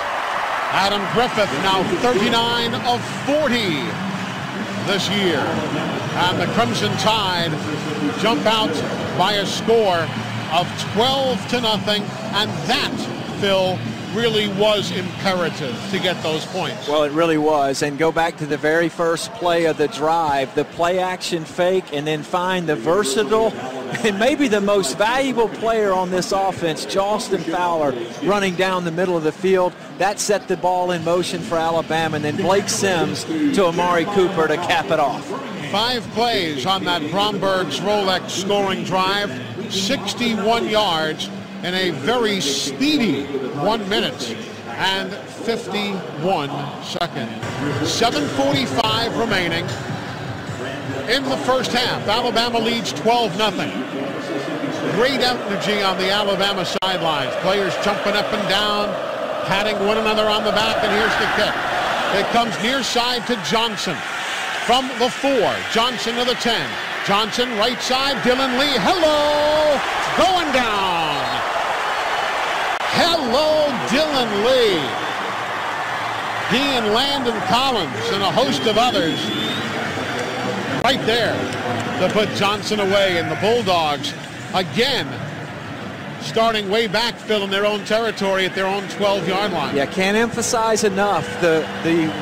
[SPEAKER 1] Adam Griffith now 39 of 40 this year. And the Crimson Tide jump out by a score of 12-0. And that, Phil, really was imperative to get those points.
[SPEAKER 3] Well, it really was. And go back to the very first play of the drive, the play action fake, and then find the versatile and maybe the most valuable player on this offense, Charleston Fowler, running down the middle of the field. That set the ball in motion for Alabama, and then Blake Sims to Amari Cooper to cap it off.
[SPEAKER 1] 5 plays on that Bromberg's Rolex scoring drive, 61 yards, in a very speedy 1 minute and 51 seconds. 7:45 remaining in the first half. Alabama leads 12-0. Great energy on the Alabama sidelines. Players jumping up and down, patting one another on the back, and here's the kick. It comes near side to Johnson. From the 4, Johnson to the 10. Johnson, right side, Dylan Lee, hello, going down. Hello, Dylan Lee. He and Landon Collins and a host of others right there to put Johnson away, and the Bulldogs again starting way back, Phil, in their own territory at their own 12-yard line.
[SPEAKER 3] Yeah, can't emphasize enough the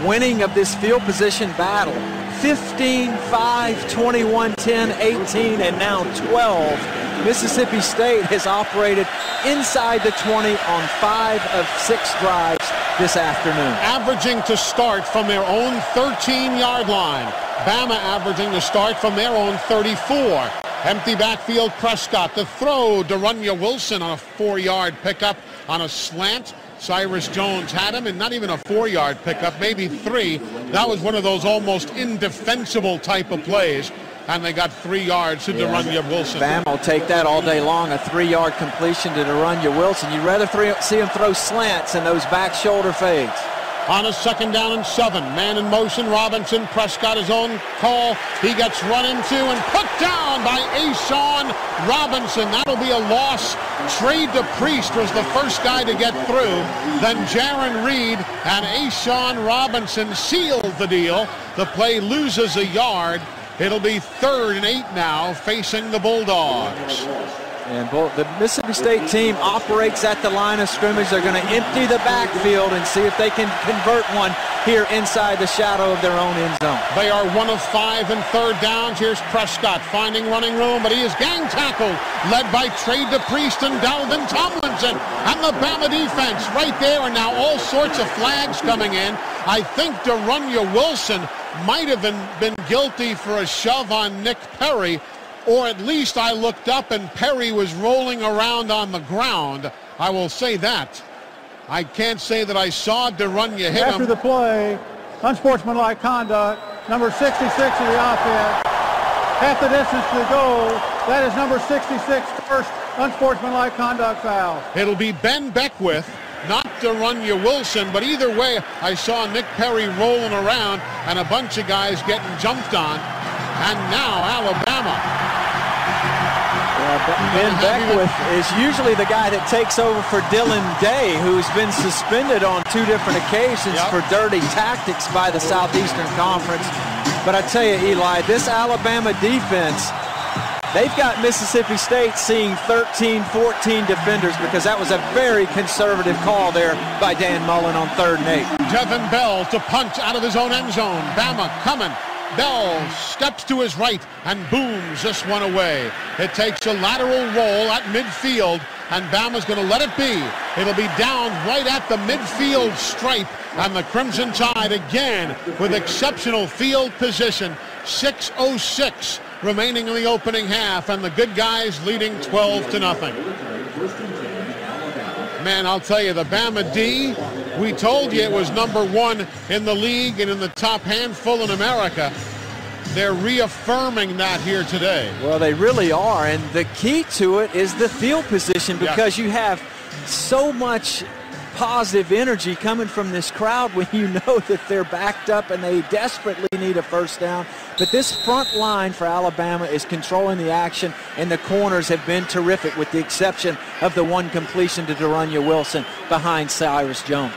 [SPEAKER 3] winning of this field position battle. 15, 5, 21, 10, 18, and now 12. Mississippi State has operated inside the 20 on 5 of 6 drives this afternoon. Averaging
[SPEAKER 1] to start from their own 13-yard line. Bama averaging to start from their own 34. Empty backfield, Prescott. The throw, Darunya Wilson on a 4-yard pickup on a slant. Cyrus Jones had him, and not even a 4-yard pickup, maybe 3. That was one of those almost indefensible type of plays, and they got 3 yards to Darunya Wilson.
[SPEAKER 3] Bama will take that all day long, a 3-yard completion to Darunya Wilson. You'd rather see him throw slants and those back shoulder fades.
[SPEAKER 1] On a 2nd down and 7, man in motion, Robinson. Prescott his own call. He gets run into and put down by Ashawn Robinson. That'll be a loss. Trey DePriest was the first guy to get through. Then Jaron Reed and Ashawn Robinson sealed the deal. The play loses a yard. It'll be 3rd and 8 now, facing the Bulldogs.
[SPEAKER 3] And the Mississippi State team operates at the line of scrimmage. They're going to empty the backfield and see if they can convert one here inside the shadow of their own end zone.
[SPEAKER 1] They are 1 of 5 in 3rd downs. Here's Prescott finding running room, but he is gang tackled, led by Trey DePriest and Dalvin Tomlinson. And the Bama defense right there, and now all sorts of flags coming in. I think Darunya Wilson might have been guilty for a shove on Nick Perry, or at least I looked up and Perry was rolling around on the ground. I will say that. I can't say that I saw Darunya hit him.
[SPEAKER 4] After the play, unsportsmanlike conduct, number 66 of the offense, half the distance to the goal. That is number 66, first unsportsmanlike conduct foul.
[SPEAKER 1] It'll be Ben Beckwith, not Darunya Wilson, but either way, I saw Nick Perry rolling around and a bunch of guys getting jumped on. And now Alabama.
[SPEAKER 3] Ben Beckwith is usually the guy that takes over for Dylan Day, who's been suspended on 2 different occasions for dirty tactics by the Southeastern Conference. But I tell you, Eli, this Alabama defense, they've got Mississippi State seeing 13, 14 defenders because that was a very conservative call there by Dan Mullen on 3rd and 8.
[SPEAKER 1] Devin Bell to punt out of his own end zone. Bama coming. Bell steps to his right and booms this one away. It takes a lateral roll at midfield, and Bama's going to let it be. It'll be down right at the midfield stripe, and the Crimson Tide again with exceptional field position. 6:06 remaining in the opening half, and the good guys leading 12-0. Man, I'll tell you, the Bama D, we told you it was number 1 in the league and in the top handful in America. They're reaffirming that here today.
[SPEAKER 3] Well, they really are, and the key to it is the field position because you have so much positive energy coming from this crowd when you know that they're backed up and they desperately need a first down. But this front line for Alabama is controlling the action, and the corners have been terrific with the exception of the one completion to Darunya Wilson behind Cyrus Jones.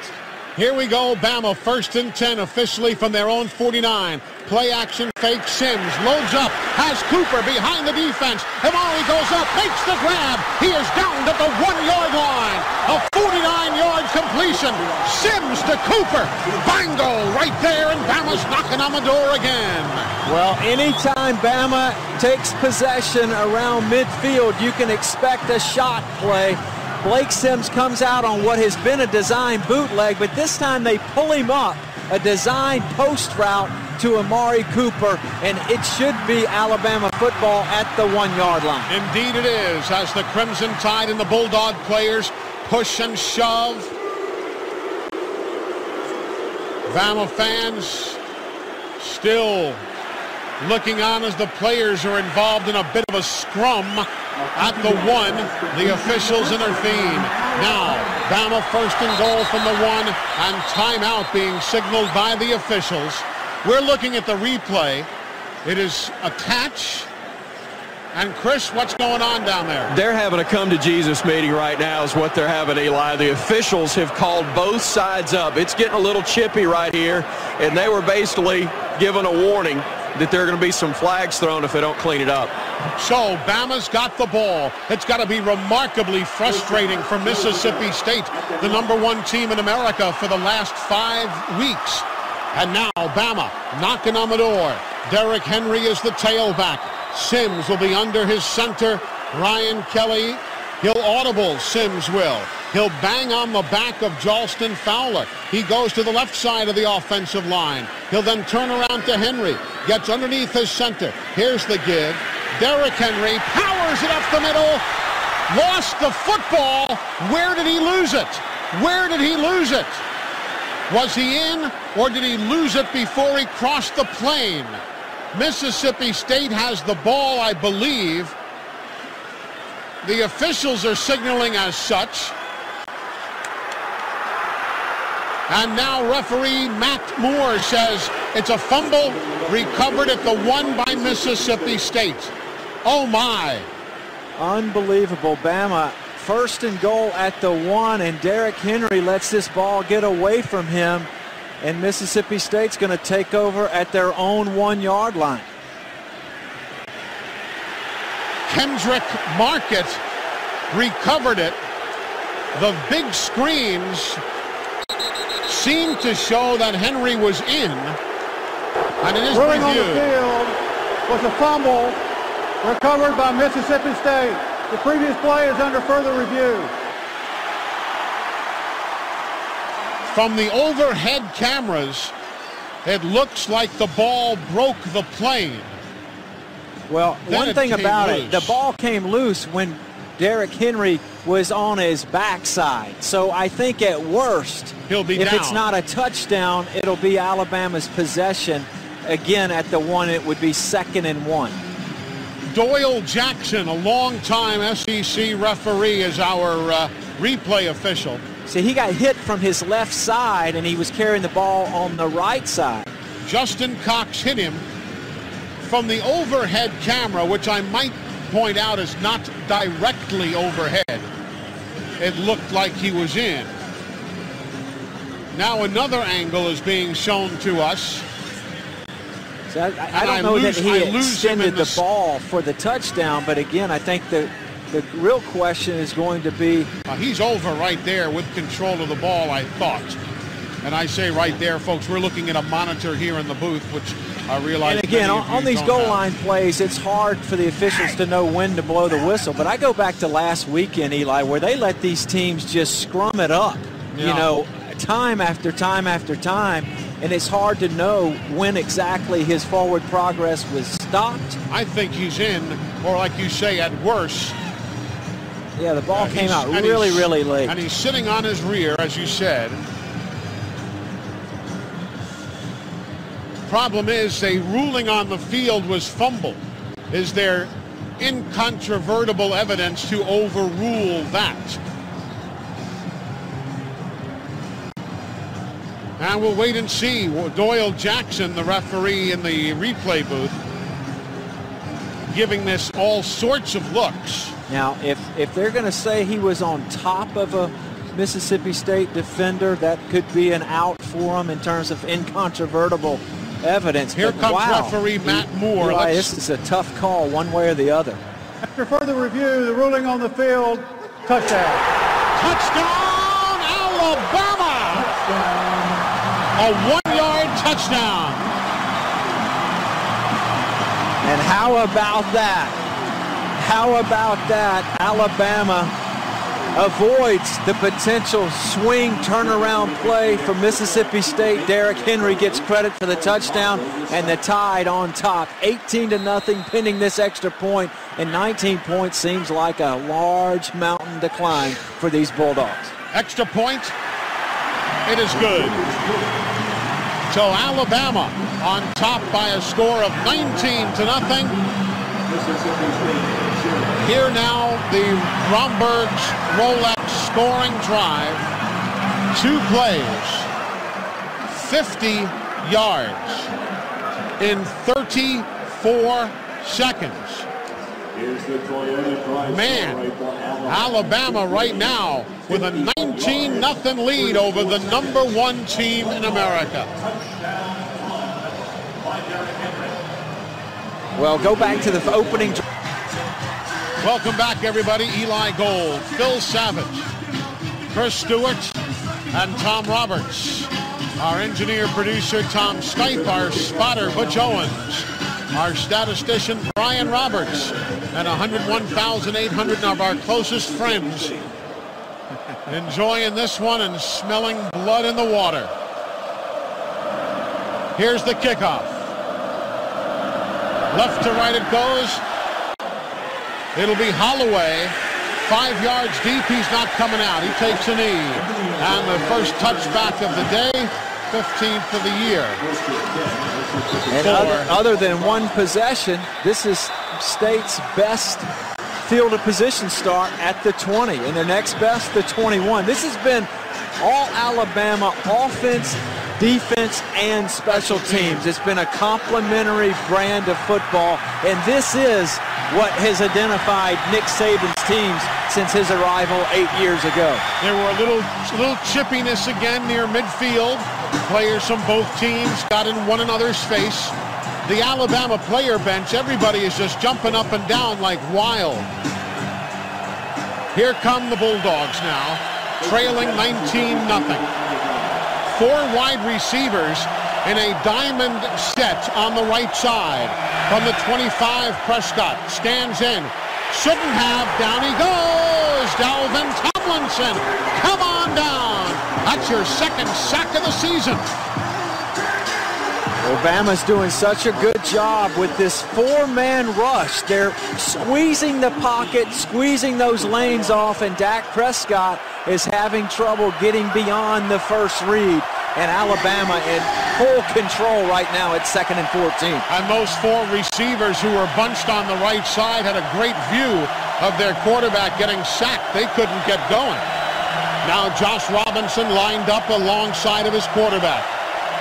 [SPEAKER 1] Here we go, Bama 1st and 10 officially from their own 49. Play action fake, Sims loads up, has Cooper behind the defense. Amari goes up, makes the grab. He is down at the 1-yard line. A 49-yard completion. Sims to Cooper. Bingo right there, and Bama's knocking on the door again.
[SPEAKER 3] Well, anytime Bama takes possession around midfield, you can expect a shot play. Blake Sims comes out on what has been a design bootleg, but this time they pull him up, a design post route to Amari Cooper, and it should be Alabama football at the 1-yard line.
[SPEAKER 1] Indeed it is, as the Crimson Tide and the Bulldog players push and shove. Bama fans still looking on as the players are involved in a bit of a scrum at the 1. The officials intervene. Now, Bama first and goal from the 1, and timeout being signaled by the officials. We're looking at the replay. It is a catch. And Chris, what's going on down there?
[SPEAKER 5] They're having a come-to-Jesus meeting right now is what they're having, Eli. The officials have called both sides up. It's getting a little chippy right here, and they were basically given a warning that there are going to be some flags thrown if they don't clean it up.
[SPEAKER 1] So Bama's got the ball. It's got to be remarkably frustrating for Mississippi State, the #1 team in America for the last 5 weeks. And now Bama knocking on the door. Derrick Henry is the tailback. Sims will be under his center. Ryan Kelly, he'll audible, Sims will. He'll bang on the back of Jalston Fowler. He goes to the left side of the offensive line. He'll then turn around to Henry. Gets underneath his center. Here's the give. Derrick Henry powers it up the middle. Lost the football. Where did he lose it? Where did he lose it? Was he in, or did he lose it before he crossed the plane? Mississippi State has the ball, I believe. The officials are signaling as such. And now referee Matt Moore says it's a fumble recovered at the 1 by Mississippi State. Oh my.
[SPEAKER 3] Unbelievable. Bama first and goal at the 1, and Derrick Henry lets this ball get away from him, and Mississippi State's going to take over at their own 1-yard line.
[SPEAKER 1] Kendrick Market recovered it. The big screens seemed to show that Henry was in, and it is
[SPEAKER 4] Ruling on the
[SPEAKER 1] reviewed.
[SPEAKER 4] field was a fumble recovered by Mississippi State. The previous play is under further review.
[SPEAKER 1] From the overhead cameras, it looks like the ball broke the plane.
[SPEAKER 3] Well,
[SPEAKER 1] Then
[SPEAKER 3] one
[SPEAKER 1] it
[SPEAKER 3] thing
[SPEAKER 1] came
[SPEAKER 3] about
[SPEAKER 1] loose.
[SPEAKER 3] it, the ball came loose when Derrick Henry was on his backside. So I think at worst,
[SPEAKER 1] He'll be
[SPEAKER 3] if
[SPEAKER 1] down.
[SPEAKER 3] it's not a touchdown, it'll be Alabama's possession. Again, at the 1, it would be 2nd and 1.
[SPEAKER 1] Doyle Jackson, a longtime SEC referee, is our replay official.
[SPEAKER 3] See, he got hit from his left side, and he was carrying the ball on the right side.
[SPEAKER 1] Justin Cox hit him from the overhead camera, which I might point out is not directly overhead. It looked like he was in. Now another angle is being shown to us.
[SPEAKER 3] So I don't know that he extended the ball for the touchdown, but again, I think the real question is going to be...
[SPEAKER 1] He's over right there with control of the ball, I thought. And I say right there, folks, we're looking at a monitor here in the booth, which I realize...
[SPEAKER 3] And again,
[SPEAKER 1] many of you
[SPEAKER 3] on these
[SPEAKER 1] don't
[SPEAKER 3] goal
[SPEAKER 1] have.
[SPEAKER 3] line plays, it's hard for the officials to know when to blow the whistle. But I go back to last weekend, Eli, where they let these teams just scrum it up,
[SPEAKER 1] Yeah.
[SPEAKER 3] you know, time after time after time. And it's hard to know when exactly his forward progress was stopped.
[SPEAKER 1] I think he's in, or like you say, at worst.
[SPEAKER 3] Yeah, the ball came out
[SPEAKER 1] And
[SPEAKER 3] really,
[SPEAKER 1] he's-
[SPEAKER 3] really late.
[SPEAKER 1] And he's sitting on his rear, as you said. Problem is, a ruling on the field was fumble. Is there incontrovertible evidence to overrule that? And we'll wait and see. Doyle Jackson, the referee in the replay booth, giving this all sorts of looks.
[SPEAKER 3] Now, if they're going to say he was on top of a Mississippi State defender, that could be an out for him in terms of incontrovertible evidence.
[SPEAKER 1] Here
[SPEAKER 3] But
[SPEAKER 1] comes
[SPEAKER 3] wow,
[SPEAKER 1] referee Matt Moore.
[SPEAKER 3] Eli,
[SPEAKER 1] Let's-
[SPEAKER 3] this is a tough call one way or the other.
[SPEAKER 4] After further review, the ruling on the field, touchdown.
[SPEAKER 1] Touchdown, Alabama! A 1-yard touchdown.
[SPEAKER 3] And how about that? How about that? Alabama avoids the potential swing turnaround play from Mississippi State. Derrick Henry gets credit for the touchdown and the Tide on top. 18-0 pending this extra point, and 19 points seems like a large mountain to climb for these Bulldogs.
[SPEAKER 1] Extra point, it is good. So Alabama on top by a score of 19-0. Here now, the Romberg's Rolex scoring drive. 2 plays, 50 yards in 34 seconds. Man, Alabama right now with a 19-0 lead over the #1 team in America.
[SPEAKER 3] Well, go back to the opening.
[SPEAKER 1] Welcome back, everybody. Eli Gold, Phil Savage, Chris Stewart, and Tom Roberts. Our engineer, producer, Tom Stipe, our spotter, Butch Owens, our statistician, Brian Roberts, and 101,800 of our closest friends enjoying this one and smelling blood in the water. Here's the kickoff. Left to right it goes. It'll be Holloway, 5 yards deep. He's not coming out. He takes a knee. And the first touchback of the day, 15th of the year.
[SPEAKER 3] And other than one possession, this is State's best field of position start at the 20, and their next best, the 21. This has been all Alabama offense, defense, and special teams. It's been a complementary brand of football, and this is what has identified Nick Saban's teams since his arrival 8 years ago.
[SPEAKER 1] There were a little chippiness again near midfield. Players from both teams got in one another's face. The Alabama player bench, everybody is just jumping up and down like wild. Here come the Bulldogs now, trailing 19-0. 4 wide receivers in a diamond set on the right side. From the 25, Prescott stands in. Shouldn't have. Down he goes. Dalvin Tomlinson. Come on down. That's your second sack of the season.
[SPEAKER 3] Alabama's doing such a good job with this 4-man rush. They're squeezing the pocket, squeezing those lanes off, and Dak Prescott is having trouble getting beyond the first read. And Alabama in full control right now at 2nd and 14.
[SPEAKER 1] And those 4 receivers who were bunched on the right side had a great view of their quarterback getting sacked. They couldn't get going. Now Josh Robinson lined up alongside of his quarterback.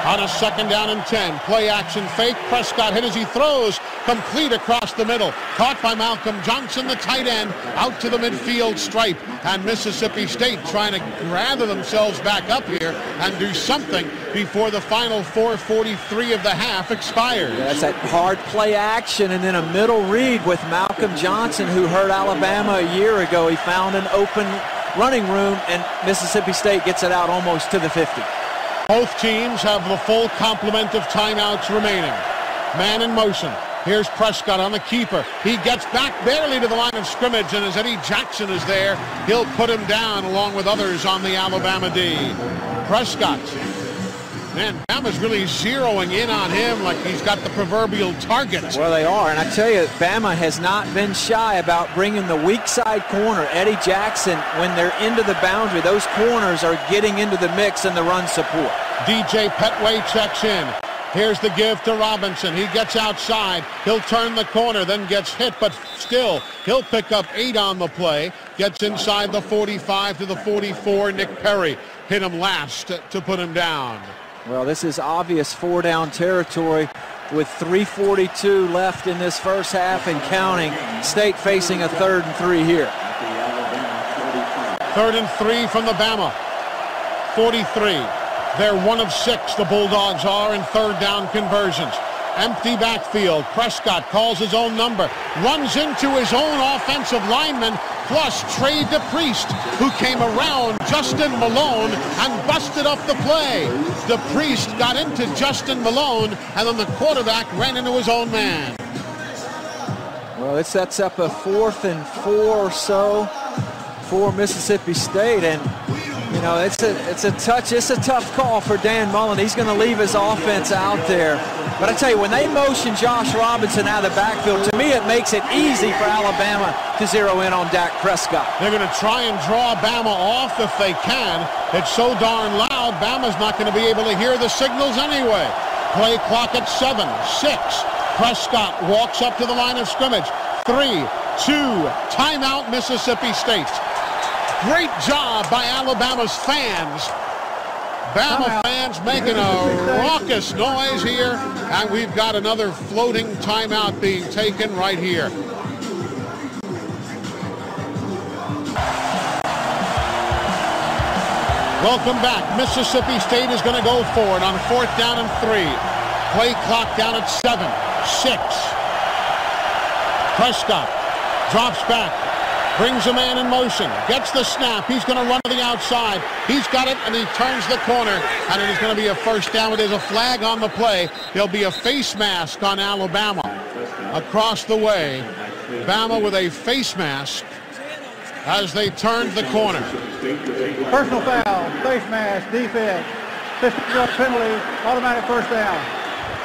[SPEAKER 1] On a 2nd down and 10, play action fake. Prescott hit as he throws, complete across the middle. Caught by Malcolm Johnson, the tight end, out to the midfield stripe. And Mississippi State trying to gather themselves back up here and do something before the final 4:43 of the half expires.
[SPEAKER 3] Yeah, that's that hard play action and then a middle read with Malcolm Johnson, who hurt Alabama a year ago. He found an open running room, and Mississippi State gets it out almost to the 50.
[SPEAKER 1] Both teams have the full complement of timeouts remaining. Man in motion. Here's Prescott on the keeper. He gets back barely to the line of scrimmage, and as Eddie Jackson is there, he'll put him down along with others on the Alabama D. Prescott. Man, Bama's really zeroing in on him like he's got the proverbial target.
[SPEAKER 3] Well, they are, and I tell you, Bama has not been shy about bringing the weak side corner, Eddie Jackson, when they're into the boundary. Those corners are getting into the mix in the run support.
[SPEAKER 1] DJ Petway checks in. Here's the give to Robinson. He gets outside. He'll turn the corner, then gets hit, but still, he'll pick up 8 on the play. Gets inside the 45 to the 44. Nick Perry hit him last to put him down.
[SPEAKER 3] Well, this is obvious 4-down territory with 3:42 left in this first half and counting. State facing a 3rd and 3 here.
[SPEAKER 1] 3rd and 3 from the Bama. 43. They're 1 of 6, the Bulldogs are, in 3rd down conversions. Empty backfield. Prescott calls his own number. Runs into his own offensive lineman, plus Trey DePriest, who came around Justin Malone and busted up the play. DePriest got into Justin Malone, and then the quarterback ran into his own man.
[SPEAKER 3] Well, it sets up a 4th and 4 or so for Mississippi State, and you know it's a tough call for Dan Mullen. He's going to leave his offense out there. But I tell you, when they motion Josh Robinson out of the backfield, to me it makes it easy for Alabama to zero in on Dak Prescott.
[SPEAKER 1] They're going to try and draw Bama off if they can. It's so darn loud, Bama's not going to be able to hear the signals anyway. Play clock at 7, 6. Prescott walks up to the line of scrimmage. 3, 2, timeout Mississippi State. Great job by Alabama's fans. Bama fans making a raucous noise here, and we've got another floating timeout being taken right here. Welcome back. Mississippi State is going to go for it on 4th down and 3. Play clock down at 7, 6. Prescott drops back, brings a man in motion, gets the snap. He's going to run to the outside. He's got it, and he turns the corner, and it is going to be a first down. But there's a flag on the play. There'll be a face mask on Alabama across the way. Bama with a face mask as they turned the corner.
[SPEAKER 4] Personal foul, face mask, defense, 50-yard penalty, automatic first down.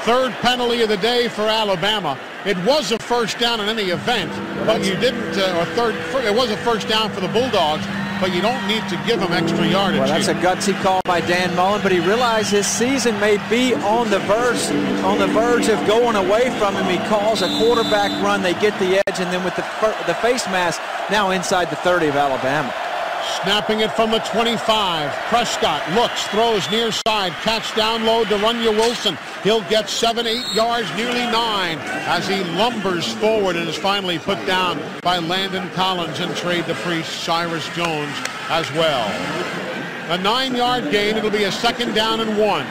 [SPEAKER 1] Third penalty of the day for Alabama. It was a first down in any event, but you didn't, it was a first down for the Bulldogs, but you don't need to give them extra yardage.
[SPEAKER 3] Well, that's a gutsy call by Dan Mullen, but he realized his season may be on the verge of going away from him. He calls a quarterback run, they get the edge, and then with the face mask, now inside the 30 of Alabama.
[SPEAKER 1] Snapping it from the 25. Prescott looks, throws near side, catch down low to Wilson. He'll get 7, 8 yards, nearly 9, as he lumbers forward and is finally put down by Landon Collins and Trey DePriest, Cyrus Jones as well. A 9-yard gain. It'll be a 2nd down and 1.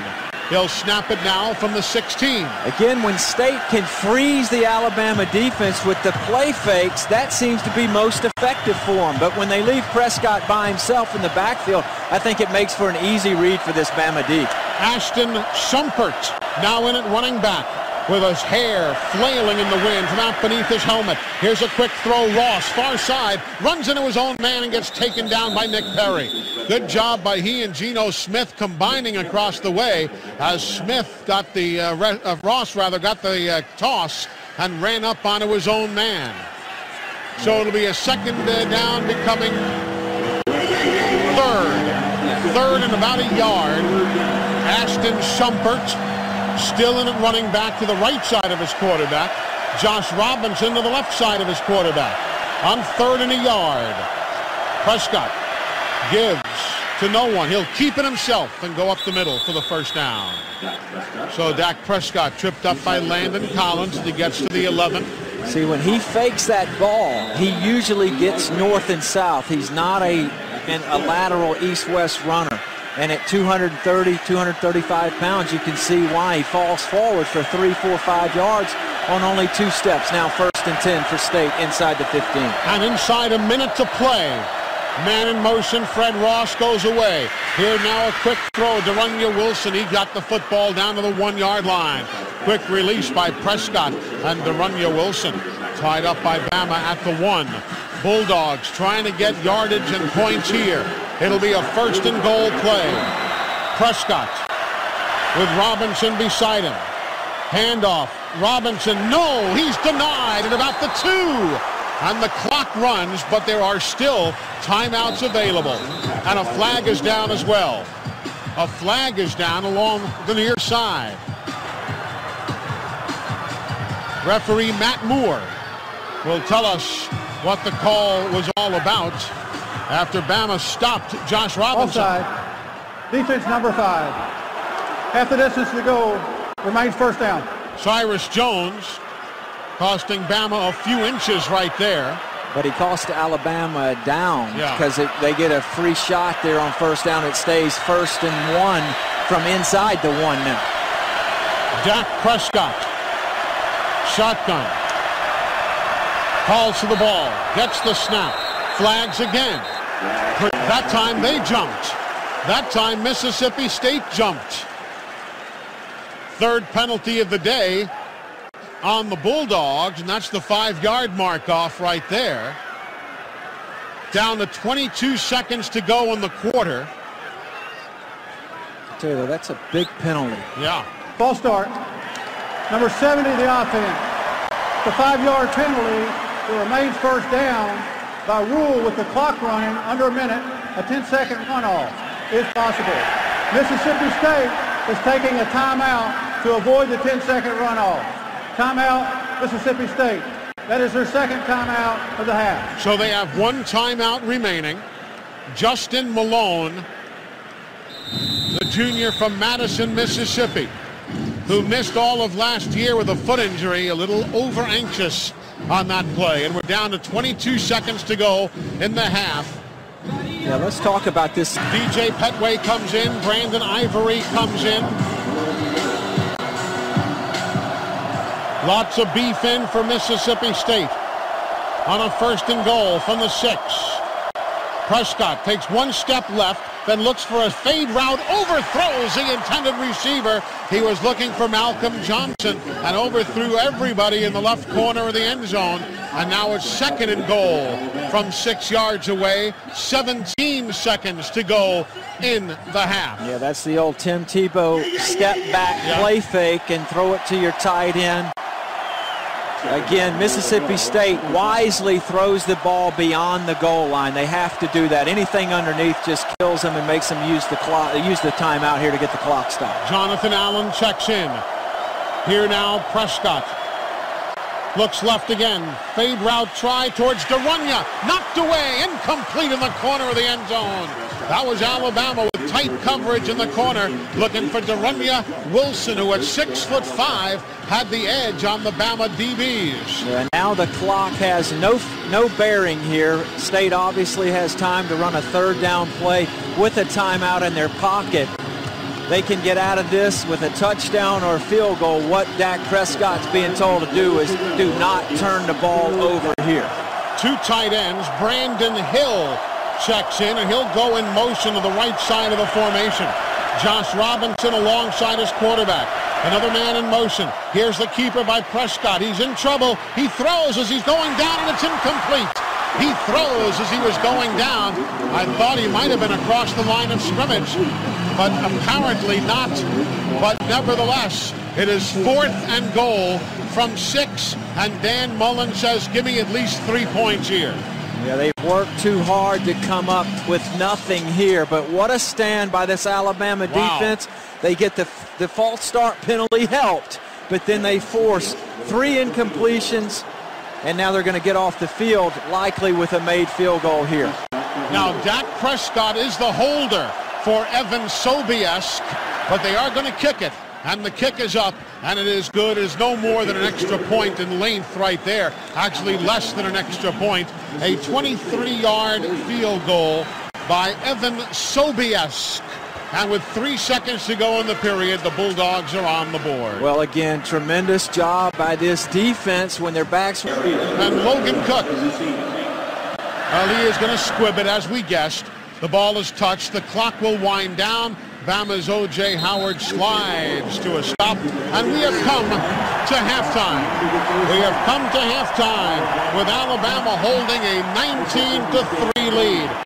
[SPEAKER 1] He'll snap it now from the 16.
[SPEAKER 3] Again, when State can freeze the Alabama defense with the play fakes, that seems to be most effective for them. But when they leave Prescott by himself in the backfield, I think it makes for an easy read for this Bama D.
[SPEAKER 1] Ashton Schumpert now in at running back with his hair flailing in the wind from out beneath his helmet. Here's a quick throw. Ross, far side, runs into his own man and gets taken down by Nick Perry. Good job by he and Geno Smith combining across the way as Smith got the, Ross got the toss and ran up onto his own man. So it'll be a 2nd down becoming 3rd. 3rd and about a yard. Ashton Schumpert still in at running back to the right side of his quarterback. Josh Robinson to the left side of his quarterback. On 3rd and a yard. Prescott gives to no one. He'll keep it himself and go up the middle for the first down. So Dak Prescott tripped up by Landon Collins as he gets to the 11.
[SPEAKER 3] See, when he fakes that ball, he usually gets north and south. He's not a lateral east-west runner. And at 230, 235 pounds, you can see why he falls forward for 3, 4, 5 yards on only 2 steps. Now 1st and 10 for State inside the 15.
[SPEAKER 1] And inside a minute to play. Man in motion, Fred Ross goes away. Here now a quick throw to Wilson. He got the football down to the 1-yard line. Quick release by Prescott and Wilson. Tied up by Bama at the 1. Bulldogs trying to get yardage and points here. It'll be a 1st and goal play. Prescott with Robinson beside him. Handoff. Robinson, no, he's denied at about the 2. And the clock runs, but there are still timeouts available. And a flag is down as well. A flag is down along the near side. Referee Matt Moore will tell us what the call was all about after Bama stopped Josh Robinson.
[SPEAKER 4] Offside. Defense number 5. Half the distance to go. Remains first down.
[SPEAKER 1] Cyrus Jones costing Bama a few inches right there.
[SPEAKER 3] But he cost Alabama down because they get a free shot there on first down. It stays 1st and 1 from inside the 1 now.
[SPEAKER 1] Dak Prescott. Shotgun. Calls to the ball. Gets the snap. Flags again. That time they jumped. That time Mississippi State jumped. 3rd penalty of the day on the Bulldogs, and that's the 5-yard mark off right there. Down to 22 seconds to go in the quarter.
[SPEAKER 3] Taylor, that's a big penalty.
[SPEAKER 1] Yeah.
[SPEAKER 4] False start. Number 70, the offense. The 5-yard penalty. It remains first down. By rule, with the clock running under a minute, a 10-second runoff is possible. Mississippi State is taking a timeout to avoid the 10-second runoff. Timeout, Mississippi State. That is their second timeout of the half.
[SPEAKER 1] So they have one timeout remaining. Justin Malone, the junior from Madison, Mississippi, who missed all of last year with a foot injury, a little over-anxious on that play. And we're down to 22 seconds to go in the half.
[SPEAKER 3] Yeah, let's talk about this.
[SPEAKER 1] DJ Petway comes in. Brandon Ivory comes in. Lots of beef in for Mississippi State on a 1st and goal from the 6. Prescott takes one step left, then looks for a fade route, overthrows the intended receiver. He was looking for Malcolm Johnson and overthrew everybody in the left corner of the end zone. And now it's 2nd and goal from 6 yards away. 17 seconds to go in the half.
[SPEAKER 3] Yeah, that's the old Tim Tebow step back play fake and throw it to your tight end. Again, Mississippi State wisely throws the ball beyond the goal line. They have to do that. Anything underneath just kills them and makes them use the clock, use the timeout here to get the clock stopped.
[SPEAKER 1] Jonathan Allen checks in. Here now, Prescott. Looks left again. Fade route try towards Derunya. Knocked away. Incomplete in the corner of the end zone. That was Alabama with tight coverage in the corner, looking for Derunya Wilson, who at 6'5" had the edge on the Bama DBs.
[SPEAKER 3] Yeah, now the clock has no bearing here. State obviously has time to run a 3rd down play with a timeout in their pocket. They can get out of this with a touchdown or a field goal. What Dak Prescott's being told to do is do not turn the ball over here.
[SPEAKER 1] 2 tight ends. Brandon Hill checks in, and he'll go in motion to the right side of the formation. Josh Robinson alongside his quarterback. Another man in motion. Here's the keeper by Prescott. He's in trouble. He throws as he's going down, and it's incomplete. He throws as he was going down. I thought he might have been across the line of scrimmage, but apparently not. But nevertheless, it is 4th and goal from 6, and Dan Mullen says, give me at least 3 points here.
[SPEAKER 3] Yeah, they've worked too hard to come up with nothing here, but what a stand by this Alabama defense. They get the false start penalty helped, but then they force 3 incompletions, and now they're going to get off the field, likely with a made field goal here.
[SPEAKER 1] Now, Dak Prescott is the holder for Evan Sobiesk, but they are going to kick it, and the kick is up, and it is good. It is no more than an extra point in length right there, actually less than an extra point. A 23-yard field goal by Evan Sobiesk. And with 3 seconds to go in the period, the Bulldogs are on the board.
[SPEAKER 3] Well, again, tremendous job by this defense when their backs were...
[SPEAKER 1] And Logan Cook. He is going to squib it, as we guessed. The ball is touched. The clock will wind down. Bama's O.J. Howard slides to a stop. And we have come to halftime. We have come to halftime with Alabama holding a 19-3 lead.